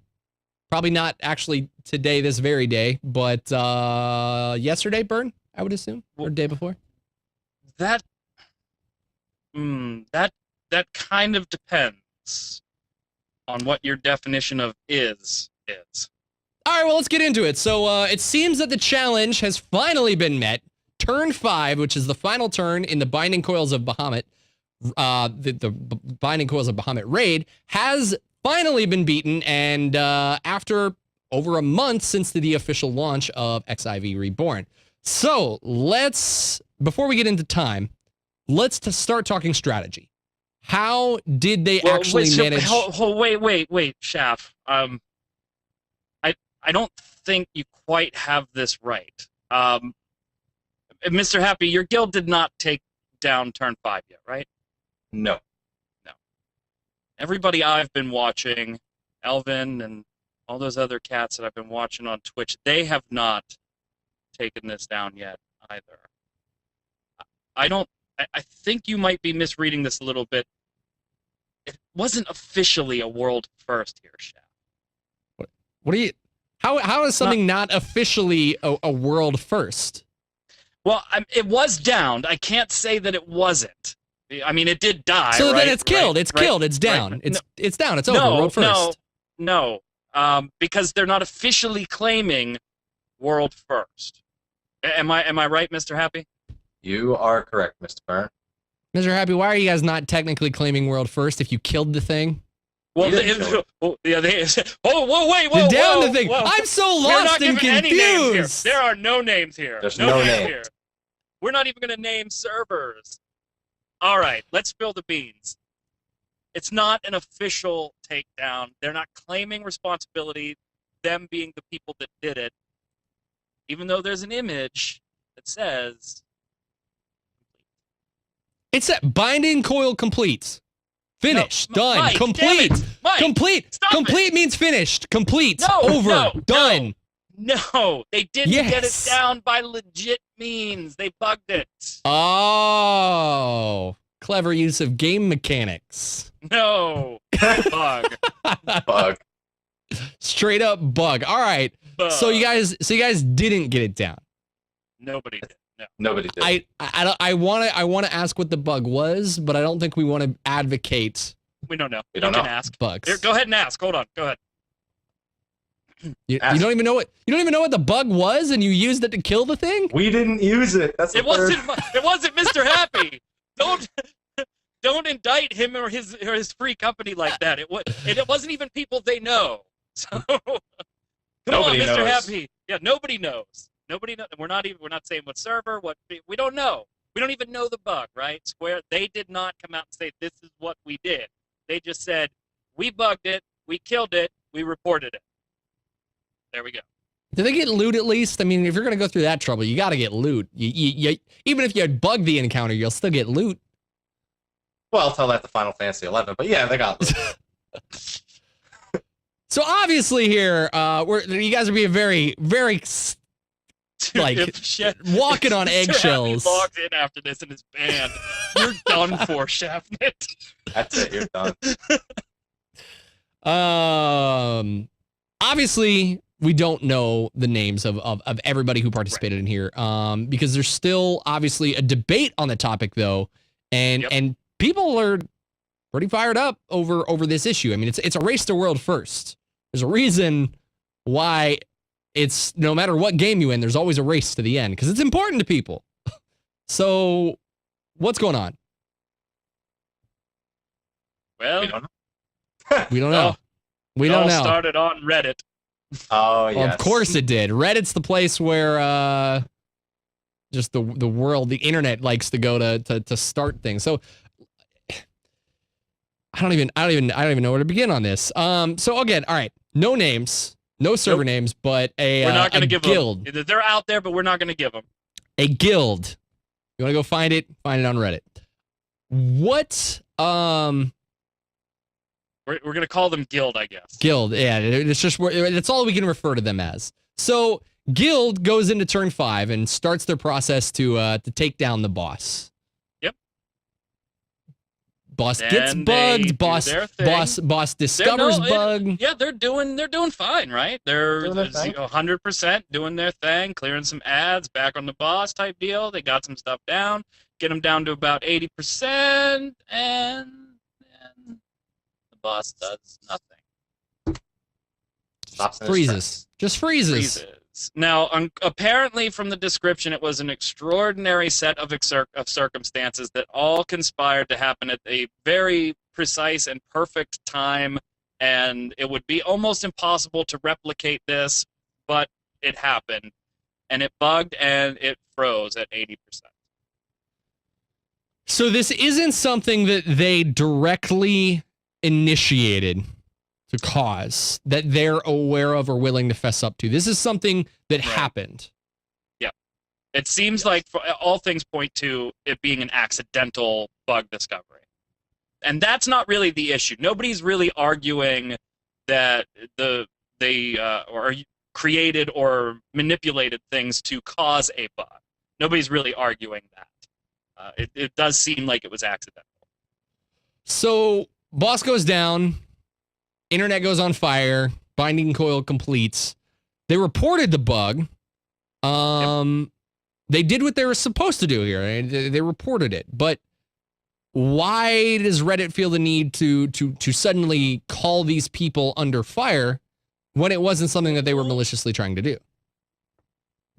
Probably not actually today, this very day, but yesterday, Burn, I would assume, or day before. That kind of depends on what your definition of is. All right, well, let's get into it. So it seems that the challenge has finally been met. Turn 5, which is the final turn in the Binding Coils of Bahamut, the Binding Coils of Bahamut raid, has finally been beaten, and after over a month since the official launch of XIV Reborn. So before we get into time, let's start talking strategy. How did they actually manage? Wait, Shaft. I don't think you quite have this right. Mr. Happy, your guild did not take down turn 5 yet, right? No. Everybody I've been watching, Elvin and all those other cats that I've been watching on Twitch, they have not taken this down yet either. I think you might be misreading this a little bit. It wasn't officially a world first here, Shaq. What do you? How is something not officially a world first? Well, it was downed. I can't say that it wasn't. I mean, it did die. So right? then it's killed. It's killed. It's down. Right. It's down. It's over. World first. No. Because they're not officially claiming world first. Am I right, Mr. Happy? You are correct, Mr. Byrne. Mr. Happy, why are you guys not technically claiming world first if you killed the thing? Well, wait. The down the thing. I'm so lost and confused. There are no names here. There's no names here. We're not even going to name servers. All right, let's spill the beans. It's not an official takedown. They're not claiming responsibility, them being the people that did it, even though there's an image that says... It's that binding coil complete. Finished. Done. Mike, complete. Mike, complete. Complete means finished. Complete. Over. Done. No, they didn't get it down by legit means. They bugged it. Oh, clever use of game mechanics. No, bug. Bug. Straight up bug. All right. Bug. So you guys didn't get it down. Nobody did. No. Nobody did. I want to ask what the bug was, but I don't think we want to advocate. We don't know. We don't know. Can ask. Bugs. Here, go ahead and ask. Hold on. Go ahead. You don't even know what the bug was, and you used it to kill the thing. We didn't use it. It wasn't Mr. Happy. Don't indict him or his free company like that. It wasn't even people they know. So come Nobody on, Mr. knows. Happy. Yeah, nobody knows. Nobody knows. We're not saying what server. We don't know. We don't even know the bug, right? Square. They did not come out and say this is what we did. They just said we bugged it, we killed it, we reported it. There we go. Did they get loot at least? I mean, if you're gonna go through that trouble, you got to get loot. You even if you had bugged the encounter, you'll still get loot. Well, I'll tell that to Final Fantasy XI, but yeah, they got loot. So obviously here, you guys are being very, very like walking on eggshells. Happy logs in after this and is banned. You're done for, Shaftnet. That's it. You're done. Obviously, we don't know the names of everybody who participated in here, because there's still obviously a debate on the topic, though, and people are pretty fired up over this issue. I mean, it's a race to world first. There's a reason why it's no matter what game you win, there's always a race to the end because it's important to people. So, what's going on? Well, We don't know. We don't know. We don't know. Started on Reddit. Oh, yes. Well, of course it did. Reddit's the place where just the world, the internet likes to go to start things. So I don't even know where to begin on this. So again, all right, no names, no server names, but We're not going to give guild. them. They're out there, but we're not going to give them. A guild. You want to go find it? Find it on Reddit. What? We're going to call them guild, I guess. Guild. Yeah, it's just it's all we can refer to them as. So Guild goes into turn 5 and starts their process to take down the boss. Yep. Boss Then gets bugged. they Boss do their thing. boss discovers bug. Yeah, they're doing fine, right? They're Doing their thing. 100% doing their thing, clearing some ads, back on the boss type deal. They got some stuff down, get them down to about 80%, and then the boss does nothing. Stops in his Freezes. tracks. Just freezes. Now, apparently from the description, it was an extraordinary set of circumstances that all conspired to happen at a very precise and perfect time, and it would be almost impossible to replicate this, but it happened, and it bugged, and it froze at 80%. So this isn't something that they directly initiated to cause, that they're aware of or willing to fess up to. This is something that happened. Yeah. It seems like all things point to it being an accidental bug discovery. And that's not really the issue. Nobody's really arguing that they created or manipulated things to cause a bug. Nobody's really arguing that. It does seem like it was accidental. So, boss goes down. Internet goes on fire. Binding coil completes. They reported the bug. They did what they were supposed to do here. They reported it. But why does Reddit feel the need to suddenly call these people under fire when it wasn't something that they were maliciously trying to do?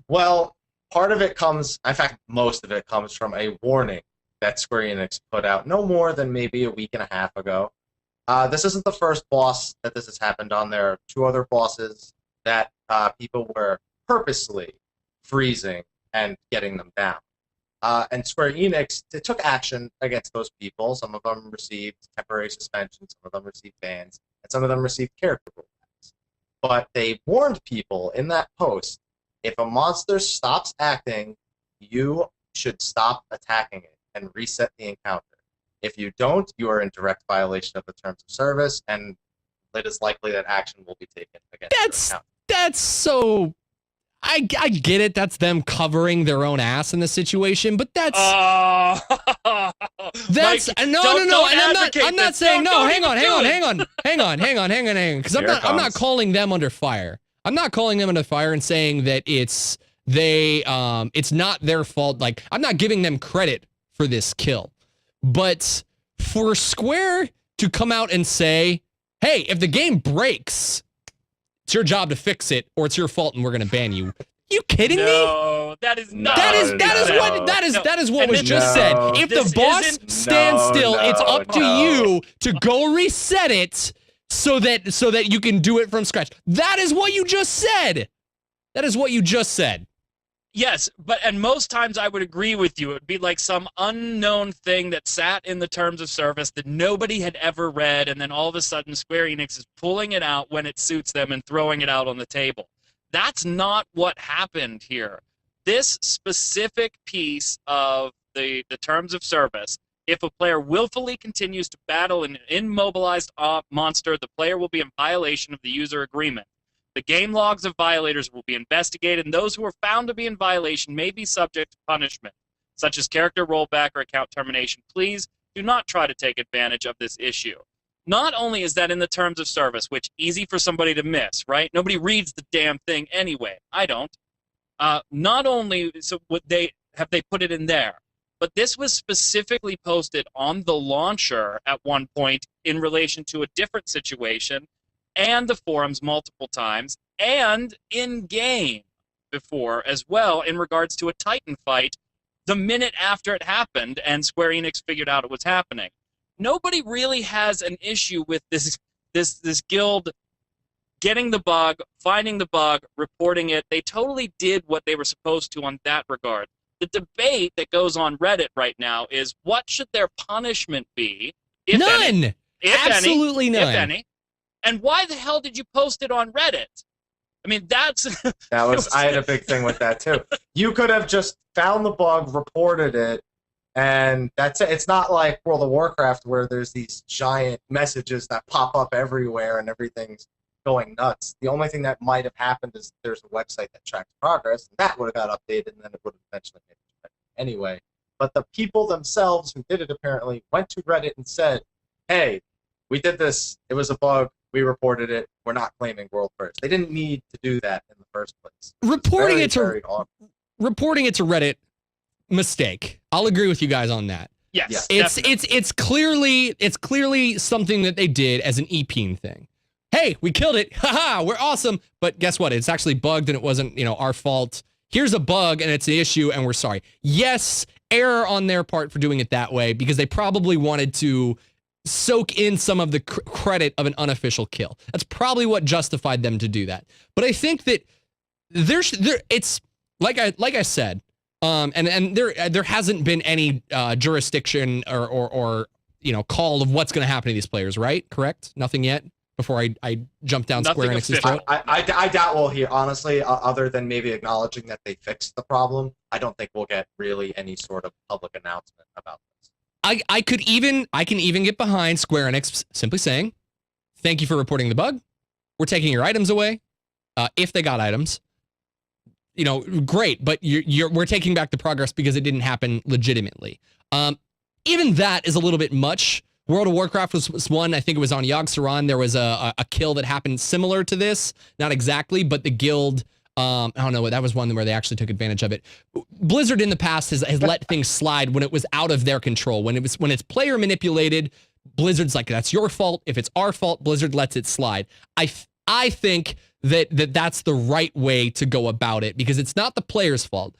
Well, part of it comes, in fact, most of it comes from a warning that Square Enix put out no more than maybe a week and a half ago. This isn't the first boss that this has happened on. There are 2 other bosses that people were purposely freezing and getting them down. And Square Enix took action against those people. Some of them received temporary suspension, some of them received bans, and some of them received character rollbacks. But they warned people in that post, if a monster stops acting, you should stop attacking it and reset the encounter. If you don't, you are in direct violation of the terms of service, and it is likely that action will be taken against your account. That's so... I get it. That's them covering their own ass in the situation, but that's... that's... Mike, no. And I'm not saying... No, hang on. Because I'm not calling them under fire. I'm not calling them under fire and saying that it's not their fault. Like, I'm not giving them credit for this kill. But for Square to come out and say, hey, if the game breaks, it's your job to fix it, or it's your fault and we're going to ban you. You kidding me? No, that is not. That is what was just said. If the boss stands still, it's up to you to go reset it so that you can do it from scratch. That is what you just said. Yes, and most times I would agree with you. It would be like some unknown thing that sat in the terms of service that nobody had ever read, and then all of a sudden Square Enix is pulling it out when it suits them and throwing it out on the table. That's not what happened here. This specific piece of the terms of service, if a player willfully continues to battle an immobilized monster, the player will be in violation of the user agreement. The game logs of violators will be investigated, and those who are found to be in violation may be subject to punishment, such as character rollback or account termination. Please do not try to take advantage of this issue. Not only is that in the terms of service, which easy for somebody to miss, right? Nobody reads the damn thing anyway. I don't. Not only have they put it in there, but this was specifically posted on the launcher at one point in relation to a different situation, and the forums multiple times, and in-game before as well in regards to a Titan fight the minute after it happened and Square Enix figured out it was happening. Nobody really has an issue with this guild getting the bug, finding the bug, reporting it. They totally did what they were supposed to on that regard. The debate that goes on Reddit right now is what should their punishment be? If none! Any, Absolutely none. If any. And why the hell did you post it on Reddit? I mean, I had a big thing with that too. You could have just found the bug, reported it, and that's it. It's not like World of Warcraft where there's these giant messages that pop up everywhere and everything's going nuts. The only thing that might have happened is there's a website that tracks progress, and that would have got updated, and then it would have eventually made it anyway. But the people themselves who did it apparently went to Reddit and said, hey, we did this. It was a bug. We reported it. We're not claiming world first. They didn't need to do that in the first place. Reporting it to Reddit, mistake. I'll agree with you guys on that. Yes, it's clearly something that they did as an EP thing. Hey, we killed it. Haha, we're awesome. But guess what? It's actually bugged and it wasn't, our fault. Here's a bug and it's an issue and we're sorry. Yes, error on their part for doing it that way because they probably wanted to soak in some of the credit of an unofficial kill. That's probably what justified them to do that. But I think that it's like I said, and there hasn't been any jurisdiction or call of what's going to happen to these players, right? Correct? Nothing yet before I jump down Square Enix's throat. I doubt we'll hear, honestly, other than maybe acknowledging that they fixed the problem. I don't think we'll get really any sort of public announcement about this. I can even get behind Square Enix simply saying, thank you for reporting the bug. We're taking your items away. If they got items, great, but we're taking back the progress because it didn't happen legitimately. Even that is a little bit much. World of Warcraft was one. I think it was on Yogg-Saron. There was a kill that happened similar to this. Not exactly, but the guild, I don't know, that was one where they actually took advantage of it. Blizzard in the past has let things slide when it was out of their control. When it's player manipulated, Blizzard's like, that's your fault. If it's our fault, Blizzard lets it slide. I think that's the right way to go about it because it's not the player's fault.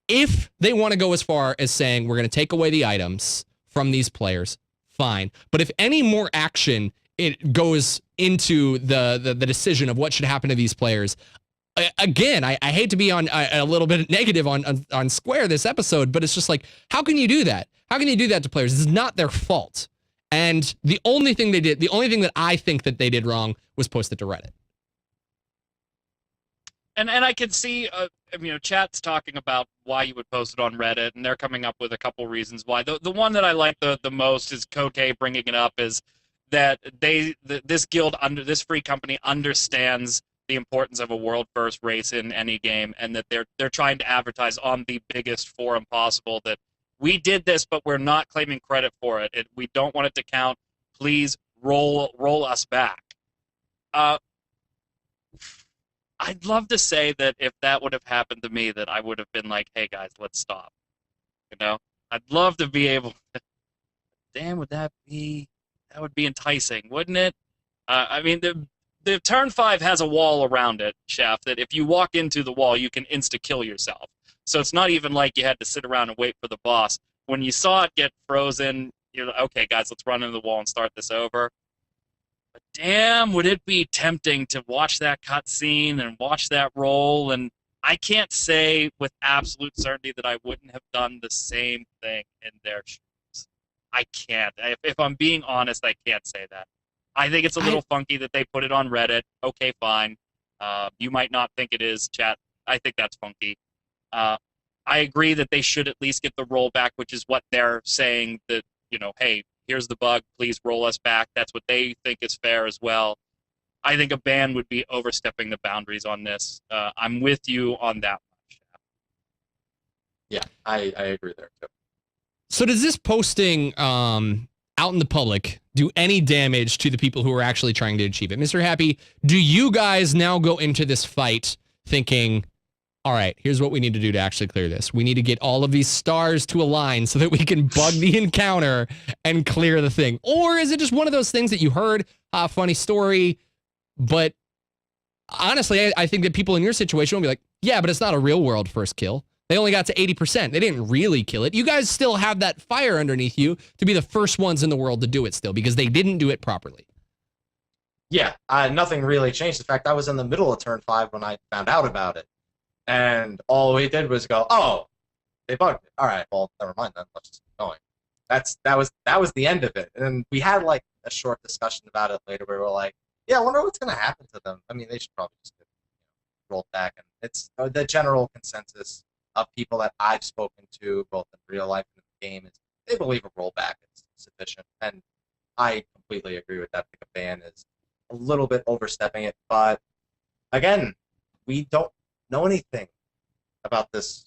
If they want to go as far as saying we're going to take away the items from these players, fine. But if any more action it goes into the decision of what should happen to these players, again, I hate to be on a little bit negative on Square this episode, but it's just like, how can you do that? How can you do that to players? It's not their fault. And the only thing that I think that they did wrong was post it to Reddit. And I can see, chat's talking about why you would post it on Reddit, and they're coming up with a couple reasons why. The one that I like the most is Koke bringing it up is that this guild this free company understands the importance of a world first race in any game, and that they're trying to advertise on the biggest forum possible that we did this, but we're not claiming credit for it. We don't want it to count. Please roll us back. I'd love to say that if that would have happened to me, that I would have been like, hey guys, let's stop. I'd love to be able to, damn, that would be enticing, wouldn't it? The turn 5 has a wall around it, Chef, that if you walk into the wall, you can insta-kill yourself. So it's not even like you had to sit around and wait for the boss. When you saw it get frozen, you're like, okay, guys, let's run into the wall and start this over. But damn, would it be tempting to watch that cutscene and watch that roll? And I can't say with absolute certainty that I wouldn't have done the same thing in their shoes. I can't. If I'm being honest, I can't say that. I think it's a little funky that they put it on Reddit. Okay, fine. You might not think it is, chat. I think that's funky. I agree that they should at least get the rollback, which is what they're saying that, hey, here's the bug, please roll us back. That's what they think is fair as well. I think a ban would be overstepping the boundaries on this. I'm with you on that one. Yeah, I agree there too. So does this posting out in the public do any damage to the people who are actually trying to achieve it? Mr. Happy, do you guys now go into this fight thinking, all right, here's what we need to do to actually clear this. We need to get all of these stars to align so that we can bug the encounter and clear the thing? Or is it just one of those things that you heard, funny story, but honestly, I think that people in your situation will be like, yeah, but it's not a real world first kill. They only got to 80%. They didn't really kill it. You guys still have that fire underneath you to be the first ones in the world to do it still because they didn't do it properly. Yeah, nothing really changed. In fact, I was in the middle of turn 5 when I found out about it. And all we did was go, oh, they bugged it. All right, well, never mind then. Let's just keep going. That was the end of it. And we had like a short discussion about it later where we were like, yeah, I wonder what's going to happen to them. I mean, they should probably just get rolled back. And it's the general consensus of people that I've spoken to, both in real life and in the game, is they believe a rollback is sufficient. And I completely agree with that. I think a ban is a little bit overstepping it. But again, we don't know anything about this.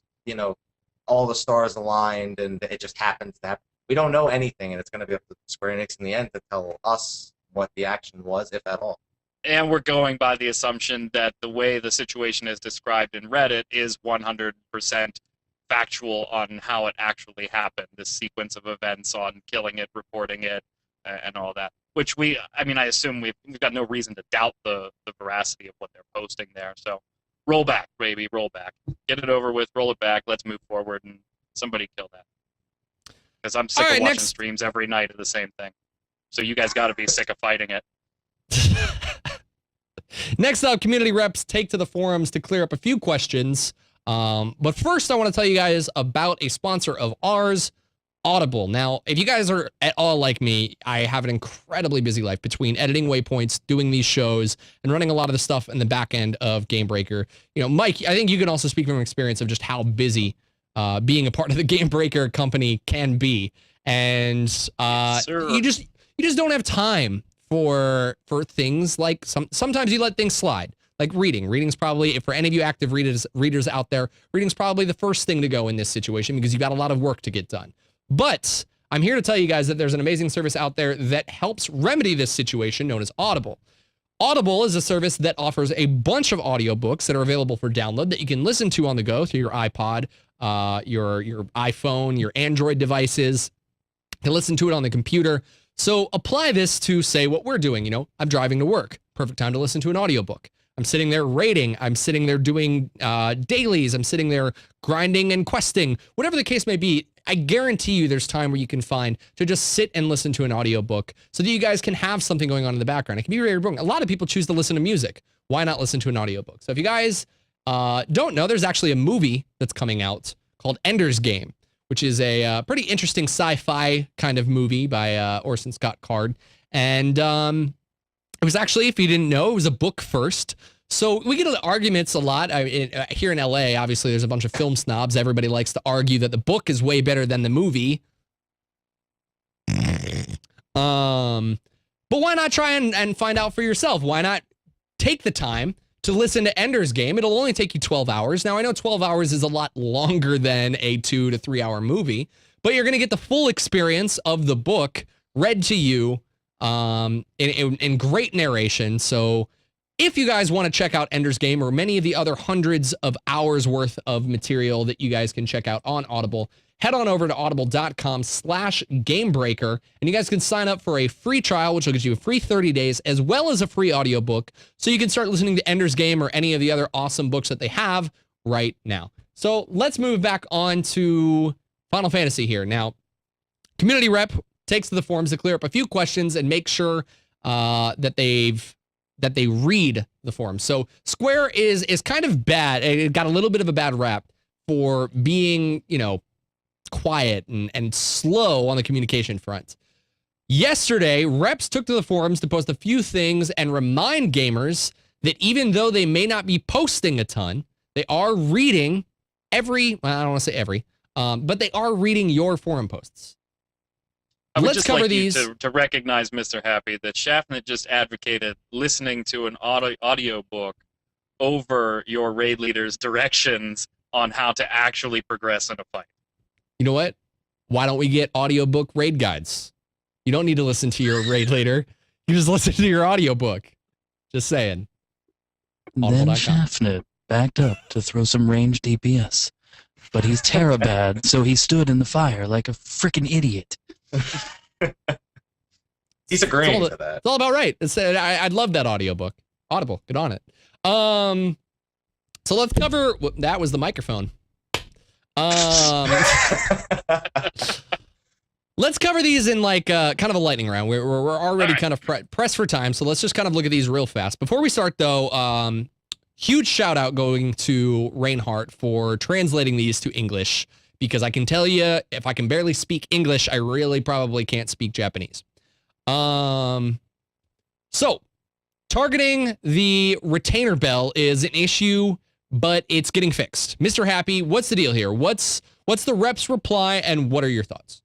All the stars aligned and it just happens to happen. We don't know anything, and it's going to be up to Square Enix in the end to tell us what the action was, if at all. And we're going by the assumption that the way the situation is described in Reddit is 100% factual on how it actually happened, this sequence of events on killing it, reporting it, and all that. Which I assume we've got no reason to doubt the veracity of what they're posting there. So roll back, baby, roll back. Get it over with, roll it back, let's move forward, and somebody kill that. Because I'm sick of watching streams every night of the same thing. So you guys got to be sick of fighting it. Next up, community reps take to the forums to clear up a few questions. But first, I want to tell you guys about a sponsor of ours, Audible. Now, if you guys are at all like me, I have an incredibly busy life between editing Waypoints, doing these shows, and running a lot of the stuff in the back end of Gamebreaker. Mike, I think you can also speak from experience of just how busy being a part of the Gamebreaker company can be. And you just don't have time for things like sometimes you let things slide. Like reading. Reading's probably, for any of you active readers out there, reading's probably the first thing to go in this situation because you've got a lot of work to get done. But I'm here to tell you guys that there's an amazing service out there that helps remedy this situation known as Audible. Audible is a service that offers a bunch of audiobooks that are available for download that you can listen to on the go through your iPod, your iPhone, your Android devices. You can listen to it on the computer. So apply this to, say, what we're doing. I'm driving to work. Perfect time to listen to an audiobook. I'm sitting there raiding. I'm sitting there doing dailies. I'm sitting there grinding and questing. Whatever the case may be, I guarantee you there's time where you can find to just sit and listen to an audiobook so that you guys can have something going on in the background. It can be very boring. A lot of people choose to listen to music. Why not listen to an audiobook? So if you guys don't know, there's actually a movie that's coming out called Ender's Game, which is a pretty interesting sci-fi kind of movie by Orson Scott Card. And it was actually, if you didn't know, it was a book first. So we get into arguments a lot. Here in LA, obviously, there's a bunch of film snobs. Everybody likes to argue that the book is way better than the movie. But why not try and find out for yourself? Why not take the time to listen to Ender's Game? It'll only take you 12 hours. Now, I know 12 hours is a lot longer than a 2 to 3 hour movie, but you're going to get the full experience of the book read to you in great narration. So if you guys want to check out Ender's Game or many of the other hundreds of hours worth of material that you guys can check out on Audible, head on over to audible.com/gamebreaker, and you guys can sign up for a free trial, which will get you a free 30 days, as well as a free audiobook, so you can start listening to Ender's Game or any of the other awesome books that they have right now. So let's move back on to Final Fantasy here. Now, community rep takes to the forums to clear up a few questions and make sure that they read the forums. So Square is kind of bad. It got a little bit of a bad rap for being, quiet and slow on the communication front. Yesterday, reps took to the forums to post a few things and remind gamers that even though they may not be posting a ton, they are reading I don't want to say every, but they are reading your forum posts. I would Let's just cover like these. you to recognize, Mr. Happy, that Shaftnet just advocated listening to an audio book over your raid leader's directions on how to actually progress in a fight. You know what? Why don't we get audiobook raid guides? You don't need to listen to your raid leader. You just listen to your audiobook. Just saying. Then Shaftnet backed up to throw some ranged DPS. But he's Terabad, so he stood in the fire like a freaking idiot. He's agreeing to that. It's all about right. I'd love that audiobook. Audible, get on it. So let's cover, that was the microphone. Let's cover these in like kind of a lightning round. We're already kind of pressed for time, so let's just kind of look at these real fast. Before we start though, huge shout out going to Reinhardt for translating these to English, because I can tell you, if I can barely speak English, I really probably can't speak Japanese. So targeting the retainer bell is an issue, but it's getting fixed. Mr. Happy, what's the deal here? What's the rep's reply, and what are your thoughts?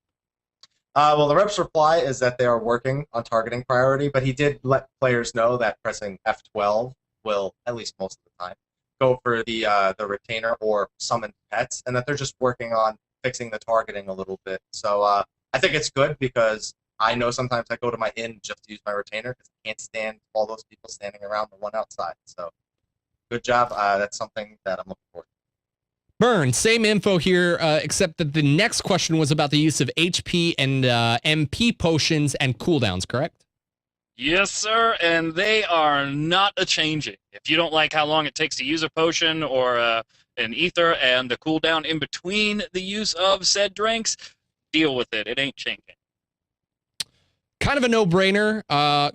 Well, the rep's reply is that they are working on targeting priority, but he did let players know that pressing F12 will, at least most of the time, go for the retainer or summon pets, and that they're just working on fixing the targeting a little bit. So I think it's good because I know sometimes I go to my inn just to use my retainer because I can't stand all those people standing around the one outside. So good job. That's something that I'm looking forward to. Burn, same info here, except that the next question was about the use of HP and MP potions and cooldowns, correct? Yes, sir, and they are not a-changing. If you don't like how long it takes to use a potion or an ether and the cooldown in between the use of said drinks, deal with it. It ain't changing. Kind of a no-brainer.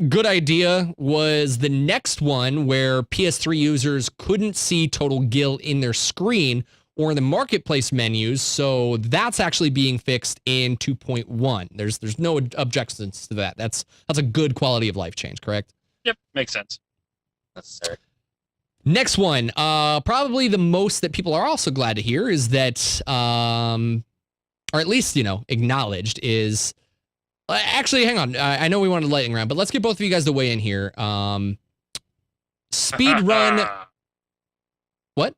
Good idea was the next one where PS3 users couldn't see total gil in their screen or in the marketplace menus, so that's actually being fixed in 2.1. There's no objections to that. That's a good quality of life change, correct? Yep, makes sense. Necessary. Next one, probably the most that people are also glad to hear is that, or at least, acknowledged is, actually, hang on. I know we wanted lightning round, but let's get both of you guys to weigh in here. Speed run. What?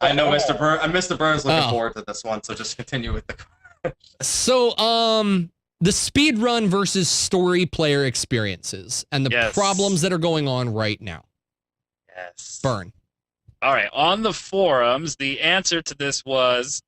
I know Mr. Burns looking forward to this one, so just continue with the. So, the speed run versus story player experiences and the problems that are going on right now. Yes. Burn. All right. On the forums, the answer to this was,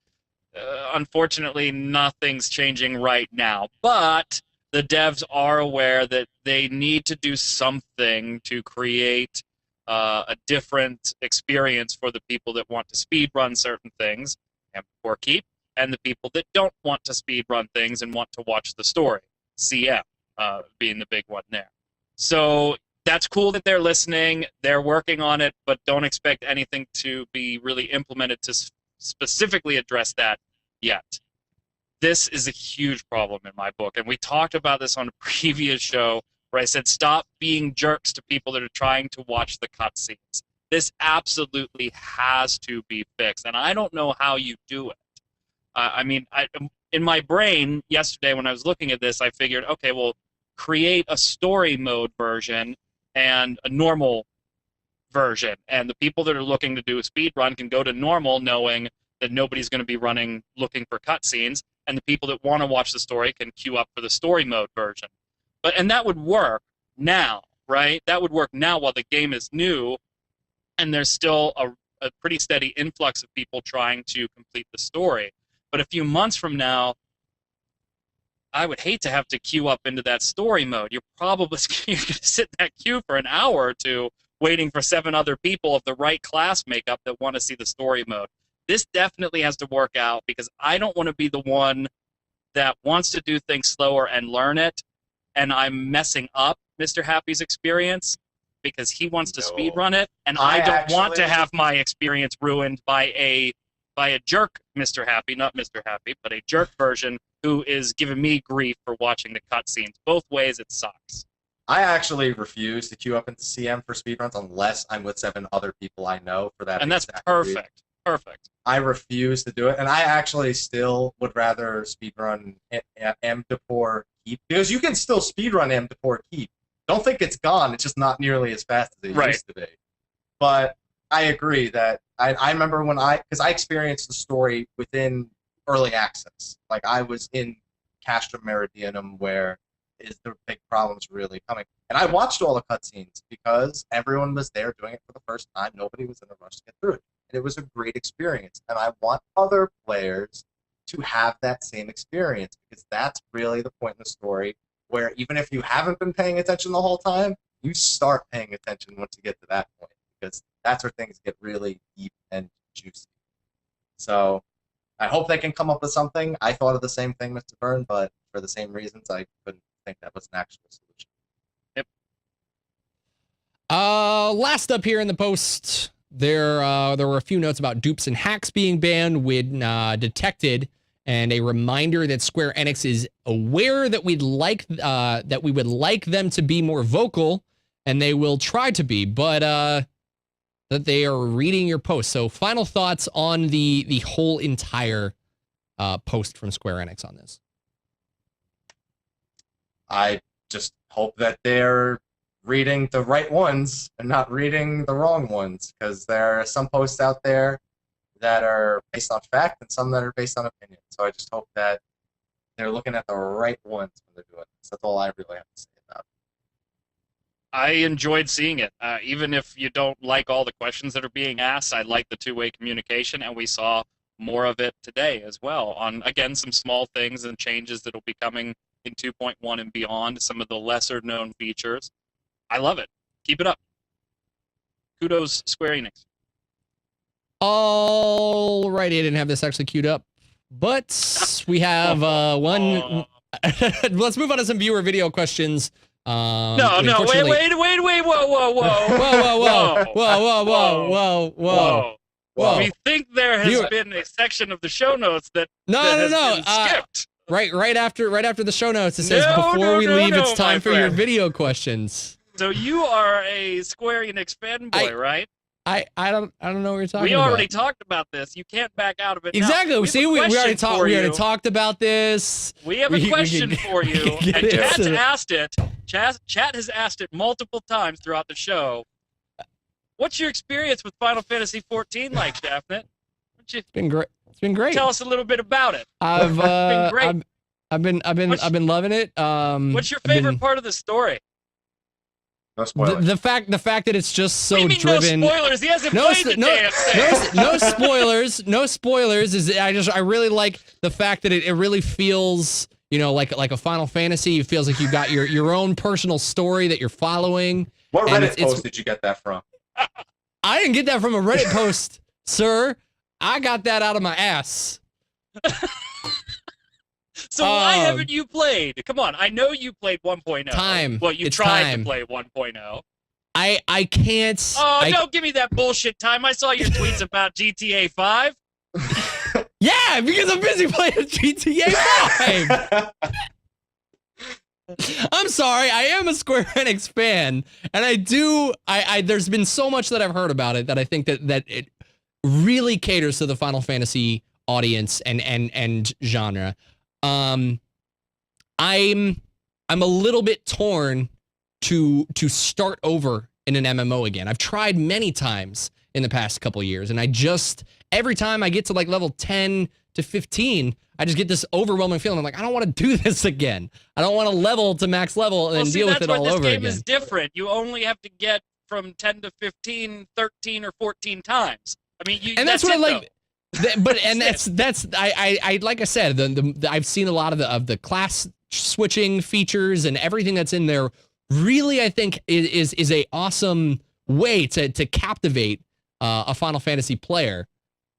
unfortunately, nothing's changing right now. But the devs are aware that they need to do something to create a different experience for the people that want to speed run certain things and or keep, and the people that don't want to speed run things and want to watch the story. CM being the big one there. So that's cool that they're listening. They're working on it, but don't expect anything to be really implemented to specifically address that yet. This is a huge problem in my book, and we talked about this on a previous show where I said stop being jerks to people that are trying to watch the cutscenes. This absolutely has to be fixed, and I don't know how you do it. In my brain yesterday when I was looking at this, I figured, okay, well, create a story mode version and a normal version, and the people that are looking to do a speed run can go to normal knowing that nobody's going to be running looking for cutscenes, and the people that want to watch the story can queue up for the story mode version. And that would work now, right? That would work now while the game is new, and there's still a pretty steady influx of people trying to complete the story. But a few months from now, I would hate to have to queue up into that story mode. You're going to sit in that queue for an hour or two waiting for 7 other people of the right class makeup that want to see the story mode. This definitely has to work out because I don't want to be the one that wants to do things slower and learn it, and I'm messing up Mr. Happy's experience because he wants to speed run it, and I don't want to have my experience ruined by a jerk Mr. Happy, not Mr. Happy, but a jerk version who is giving me grief for watching the cutscenes. Both ways, it sucks. I actually refuse to queue up into CM for speedruns unless I'm with 7 other people I know for that. And that's perfect. Perfect. I refuse to do it, and I actually still would rather speedrun M4 Keep, because you can still speedrun M4 Keep. Don't think it's gone, it's just not nearly as fast as it used to be. But I agree that I remember when because I experienced the story within early access. Like, I was in Castrum Meridianum where the big problems really coming. And I watched all the cutscenes because everyone was there doing it for the first time. Nobody was in a rush to get through it. And it was a great experience. And I want other players to have that same experience because that's really the point in the story where even if you haven't been paying attention the whole time, you start paying attention once you get to that point because that's where things get really deep and juicy. So I hope they can come up with something. I thought of the same thing, Mr. Byrne, but for the same reasons, I couldn't think that was an actual solution. Yep. Last up here in the post, there were a few notes about dupes and hacks being banned when detected, and a reminder that Square Enix is aware that we would like them to be more vocal, and they will try to be, but that they are reading your post. So, final thoughts on the whole entire post from Square Enix on this. I just hope that they're reading the right ones and not reading the wrong ones, because there are some posts out there that are based on fact and some that are based on opinion. So I just hope that they're looking at the right ones when they're doing this. That's all I really have to say about it. I enjoyed seeing it. Even if you don't like all the questions that are being asked, I like the two-way communication, and we saw more of it today as well on, again, some small things and changes that will be coming in 2.1 and beyond, some of the lesser-known features. I love it. Keep it up. Kudos, Square Enix. All righty, I didn't have this actually queued up, but we have one. Let's move on to some viewer video questions. Wait, whoa, whoa. We think there has been a section of the show notes that has been skipped. Right after the show notes, it says before we leave, it's time for your video questions. So you are a Square Enix fanboy, right? I don't know what you're talking about. We already talked about this. You can't back out of it. Exactly. Now. See, we already talked. We already talked about this. We have a question for you, and Chat's asked it. Chat has asked it multiple times throughout the show. What's your experience with Final Fantasy XIV like, Daphne? It's been great. It's been great. Tell us a little bit about it. I've been great. I've been loving it. What's your favorite part of the story? No spoilers. The fact that it's just so what do you mean driven. No spoilers. He hasn't played the damn thing. No spoilers. No spoilers. I really like the fact that it really feels, like a Final Fantasy. It feels like you got your own personal story that you're following. What Reddit post did you get that from? I didn't get that from a Reddit post, sir. I got that out of my ass. So why haven't you played? Come on, I know you played 1.0. Time. Well, you tried to play 1.0. I can't. Oh, don't give me that bullshit time. I saw your tweets about GTA 5. Yeah, because I'm busy playing GTA 5. I'm sorry, I am a Square Enix fan, and I there's been so much that I've heard about it that I think that it really caters to the Final Fantasy audience and genre. I'm a little bit torn to start over in an MMO again. I've tried many times in the past couple years, and every time I get to like level 10 to 15, I just get this overwhelming feeling. I'm like, I don't want to do this again. I don't want to level to max level and deal with it all over again. This game is different. You only have to get from 10 to 15, 13 or 14 times. I mean, that's what I like. I like I said, I've seen a lot of the class switching features and everything that's in there. Really, I think is a awesome way to captivate a Final Fantasy player.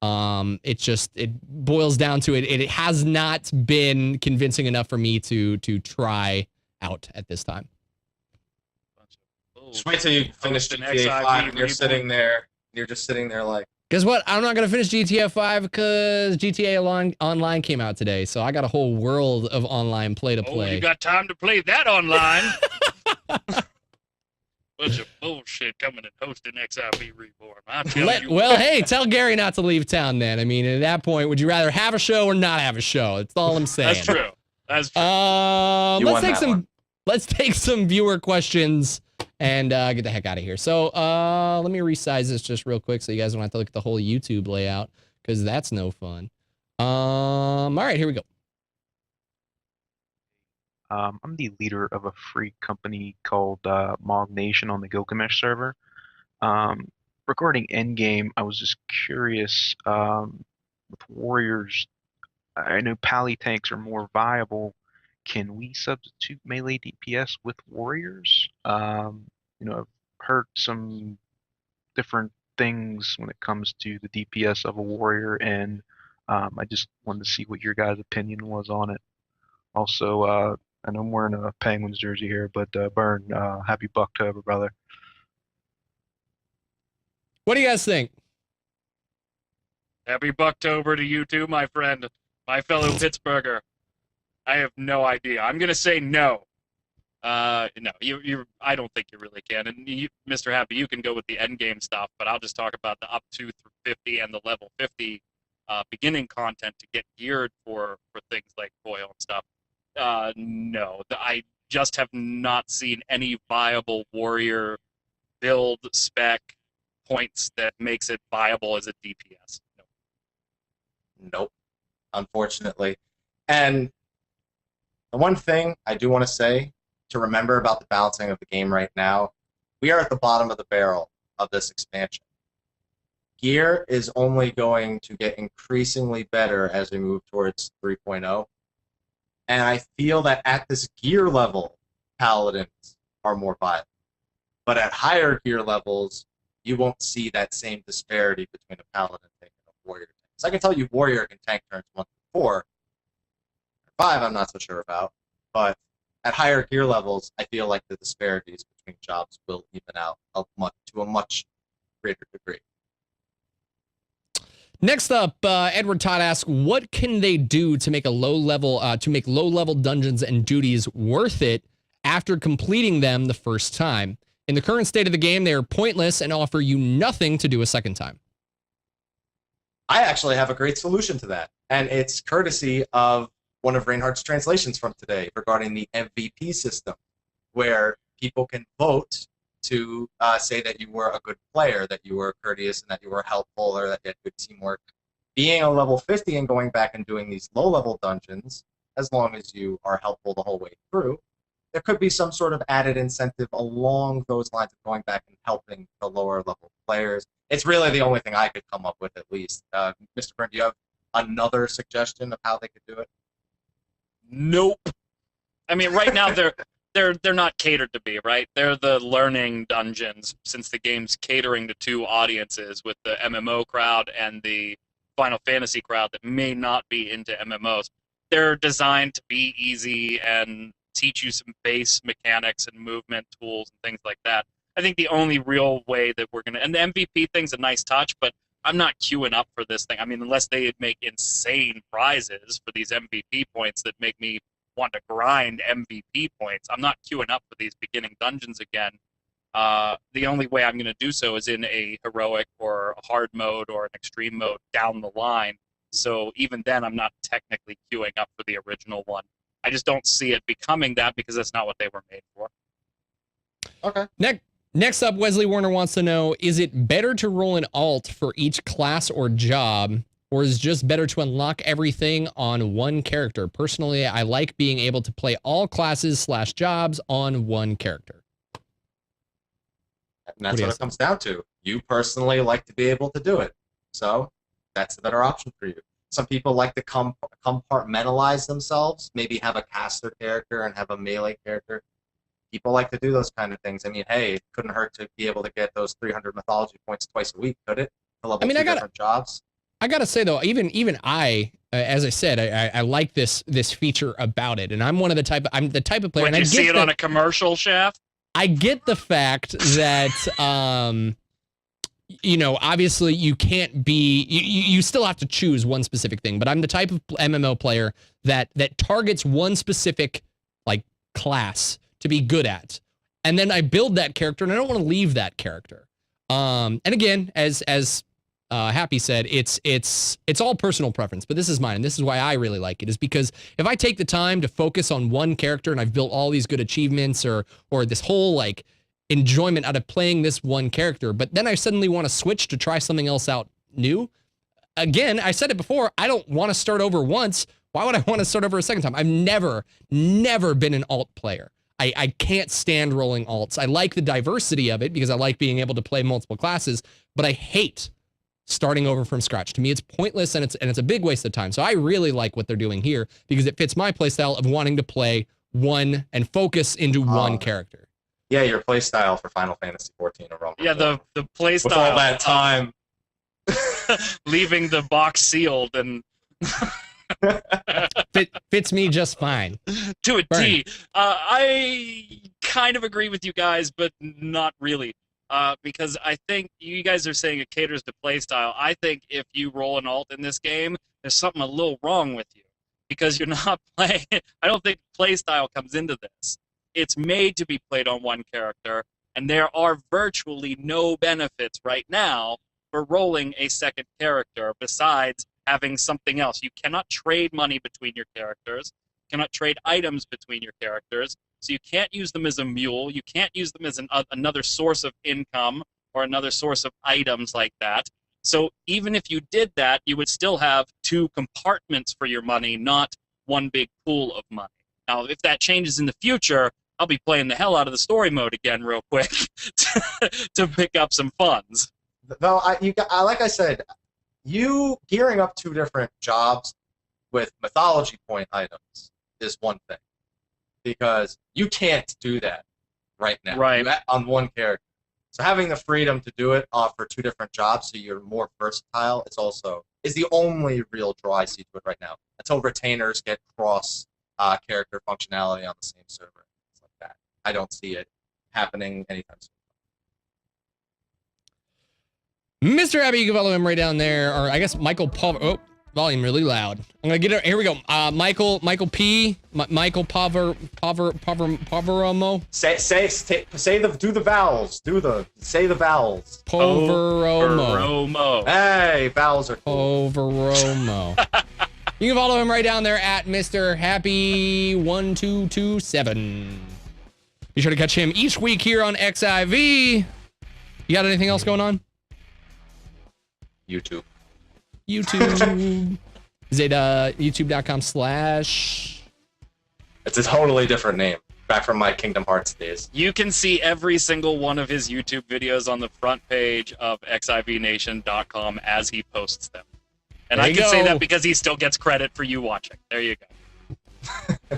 It boils down to it. It has not been convincing enough for me to try out at this time. Just wait till you finish GTA 5 and you're sitting there. You're just sitting there like. Guess what? I'm not going to finish GTA 5 because GTA Online came out today, so I got a whole world of online play-to-play. Oh, you got time to play that online? Bunch of bullshit coming and hosting XIV Reborn. I tell you. Well, hey, tell Gary not to leave town then. I mean, at that point, would you rather have a show or not have a show? That's all I'm saying. That's true. That's true. Let's take some viewer questions and get the heck out of here. So let me resize this just real quick so you guys don't have to look at the whole YouTube layout because that's no fun. All right, here we go. I'm the leader of a free company called Mog Nation on the Gilgamesh server. Regarding Endgame, I was just curious, with warriors, I know pally tanks are more viable. Can we substitute melee DPS with warriors? I've heard some different things when it comes to the DPS of a warrior, and I just wanted to see what your guys' opinion was on it. Also, I know I'm wearing a Penguins jersey here, but Burn, happy Bucktober, brother. What do you guys think? Happy Bucktober to you too, my friend, my fellow Pittsburgher. I have no idea. I'm gonna say no. No, I don't think you really can. And you, Mr. Happy, you can go with the end game stuff, but I'll just talk about the up to through 50 and the level 50 beginning content to get geared for things like coil and stuff. No, just have not seen any viable warrior build spec points that makes it viable as a DPS. Nope, unfortunately. And the one thing I do want to say to remember about the balancing of the game right now, we are at the bottom of the barrel of this expansion. Gear is only going to get increasingly better as we move towards 3.0. And I feel that at this gear level, paladins are more viable. But at higher gear levels, you won't see that same disparity between a paladin tank and a warrior tank. So I can tell you warrior can tank turns 1 through 4. 5 I'm not so sure about. But at higher gear levels, I feel like the disparities between jobs will even out to a much greater degree. Next up, Edward Todd asks, what can they do to make low-level dungeons and duties worth it after completing them the first time? In the current state of the game, they are pointless and offer you nothing to do a second time. I actually have a great solution to that, and it's courtesy of one of Reinhardt's translations from today regarding the MVP system, where people can vote to say that you were a good player, that you were courteous, and that you were helpful, or that you had good teamwork. Being a level 50 and going back and doing these low-level dungeons, as long as you are helpful the whole way through, there could be some sort of added incentive along those lines of going back and helping the lower-level players. It's really the only thing I could come up with, at least. Mr. Byrne, do you have another suggestion of how they could do it? Nope. I mean, right now they're not catered to be, right? They're the learning dungeons, since the game's catering to two audiences, with the MMO crowd and the Final Fantasy crowd that may not be into MMOs. They're designed to be easy and teach you some base mechanics and movement tools and things like that. I think the only real way that we're gonna, and the MVP thing's a nice touch, but I'm not queuing up for this thing. I mean, unless they make insane prizes for these MVP points that make me want to grind MVP points, I'm not queuing up for these beginning dungeons again. The only way I'm going to do so is in a heroic or a hard mode or an extreme mode down the line. So even then, I'm not technically queuing up for the original one. I just don't see it becoming that, because that's not what they were made for. Okay. Next up, Wesley Warner wants to know, is it better to roll an alt for each class or job, or is it just better to unlock everything on one character? Personally, I like being able to play all classes/jobs on one character. And that's what it comes down to. You personally like to be able to do it. So that's the better option for you. Some people like to compartmentalize themselves, maybe have a caster character and have a melee character. People like to do those kind of things. I mean, hey, it couldn't hurt to be able to get those 300 mythology points twice a week, could it? To level 2 different jobs. I gotta say though, even I, as I said, I like this feature about it, and I'm the type of player. When you see it on a commercial, Shaft? I get the fact that obviously you can't be, you still have to choose one specific thing, but I'm the type of MMO player that targets one specific like class to be good at, and then I build that character, and I don't want to leave that character. And again, as Happy said, it's all personal preference, but this is mine, and this is why I really like it, is because if I take the time to focus on one character and I've built all these good achievements or this whole like enjoyment out of playing this one character, but then I suddenly want to switch to try something else out new. Again, I said it before, I don't want to start over once. Why would I want to start over a second time? I've never been an alt player. I can't stand rolling alts. I like the diversity of it because I like being able to play multiple classes, but I hate starting over from scratch. To me, it's pointless, and it's a big waste of time. So I really like what they're doing here because it fits my playstyle of wanting to play one and focus into one character. Yeah, your playstyle for Final Fantasy XIV or Realm Reborn. Yeah, the playstyle. With all that time. Leaving the box sealed and fits me just fine. To a T. I kind of agree with you guys, but not really. Because I think you guys are saying it caters to playstyle. I think if you roll an alt in this game, there's something a little wrong with you. Because you're not playing. I don't think playstyle comes into this. It's made to be played on one character, and there are virtually no benefits right now for rolling a second character besides having something else. You cannot trade money between your characters, cannot trade items between your characters, So you can't use them as a mule. You can't use them as another source of income or another source of items like that. So even if you did that, you would still have 2 compartments for your money, not one big pool of money. Now, if that changes in the future, I'll be playing the hell out of the story mode again real quick to pick up some funds. Though, like I said, you gearing up 2 different jobs with mythology point items is one thing. Because you can't do that right now. Right. On one character. So having the freedom to do it for 2 different jobs, so you're more versatile, is the only real draw I see to it right now. Until retainers get cross character functionality on the same server, things like that. I don't see it happening anytime soon. Mr. Abby, you can follow him right down there, or I guess Michael Paul. Oh, volume really loud. I'm gonna get it. Here we go. Michael P. Michael Poveromo. Do the vowels. Say the vowels. Poveromo. Hey, vowels are cool. Poveromo. You can follow him right down there at Mr. Happy 1227. Be sure to catch him each week here on XIV. You got anything else going on? YouTube. Is it youtube.com/? It's a totally different name. Back from my Kingdom Hearts days. You can see every single one of his YouTube videos on the front page of xivnation.com as he posts them. And I can say that because he still gets credit for you watching. There you go.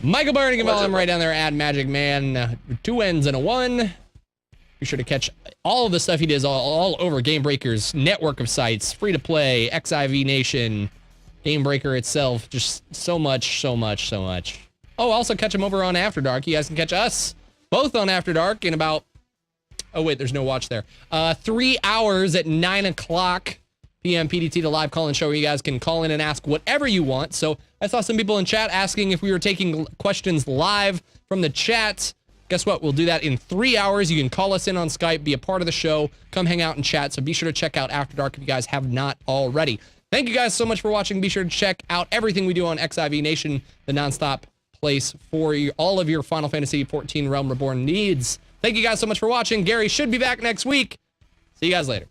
Michael Byrne, you can follow him right down there at Magic Man, 2 N's and a 1. Be sure to catch all of the stuff he does all over Game Breaker's network of sites, free to play, XIV Nation, Game Breaker itself, just so much. Oh, also catch him over on After Dark. You guys can catch us both on After Dark in about, oh wait, there's no watch there. 3 hours at 9 o'clock p.m. PDT, the live call-in show where you guys can call in and ask whatever you want. So I saw some people in chat asking if we were taking questions live from the chat. Guess what? We'll do that in 3 hours. You can call us in on Skype, be a part of the show, come hang out and chat. So be sure to check out After Dark if you guys have not already. Thank you guys so much for watching. Be sure to check out everything we do on XIV Nation, the nonstop place for all of your Final Fantasy XIV Realm Reborn needs. Thank you guys so much for watching. Gary should be back next week. See you guys later.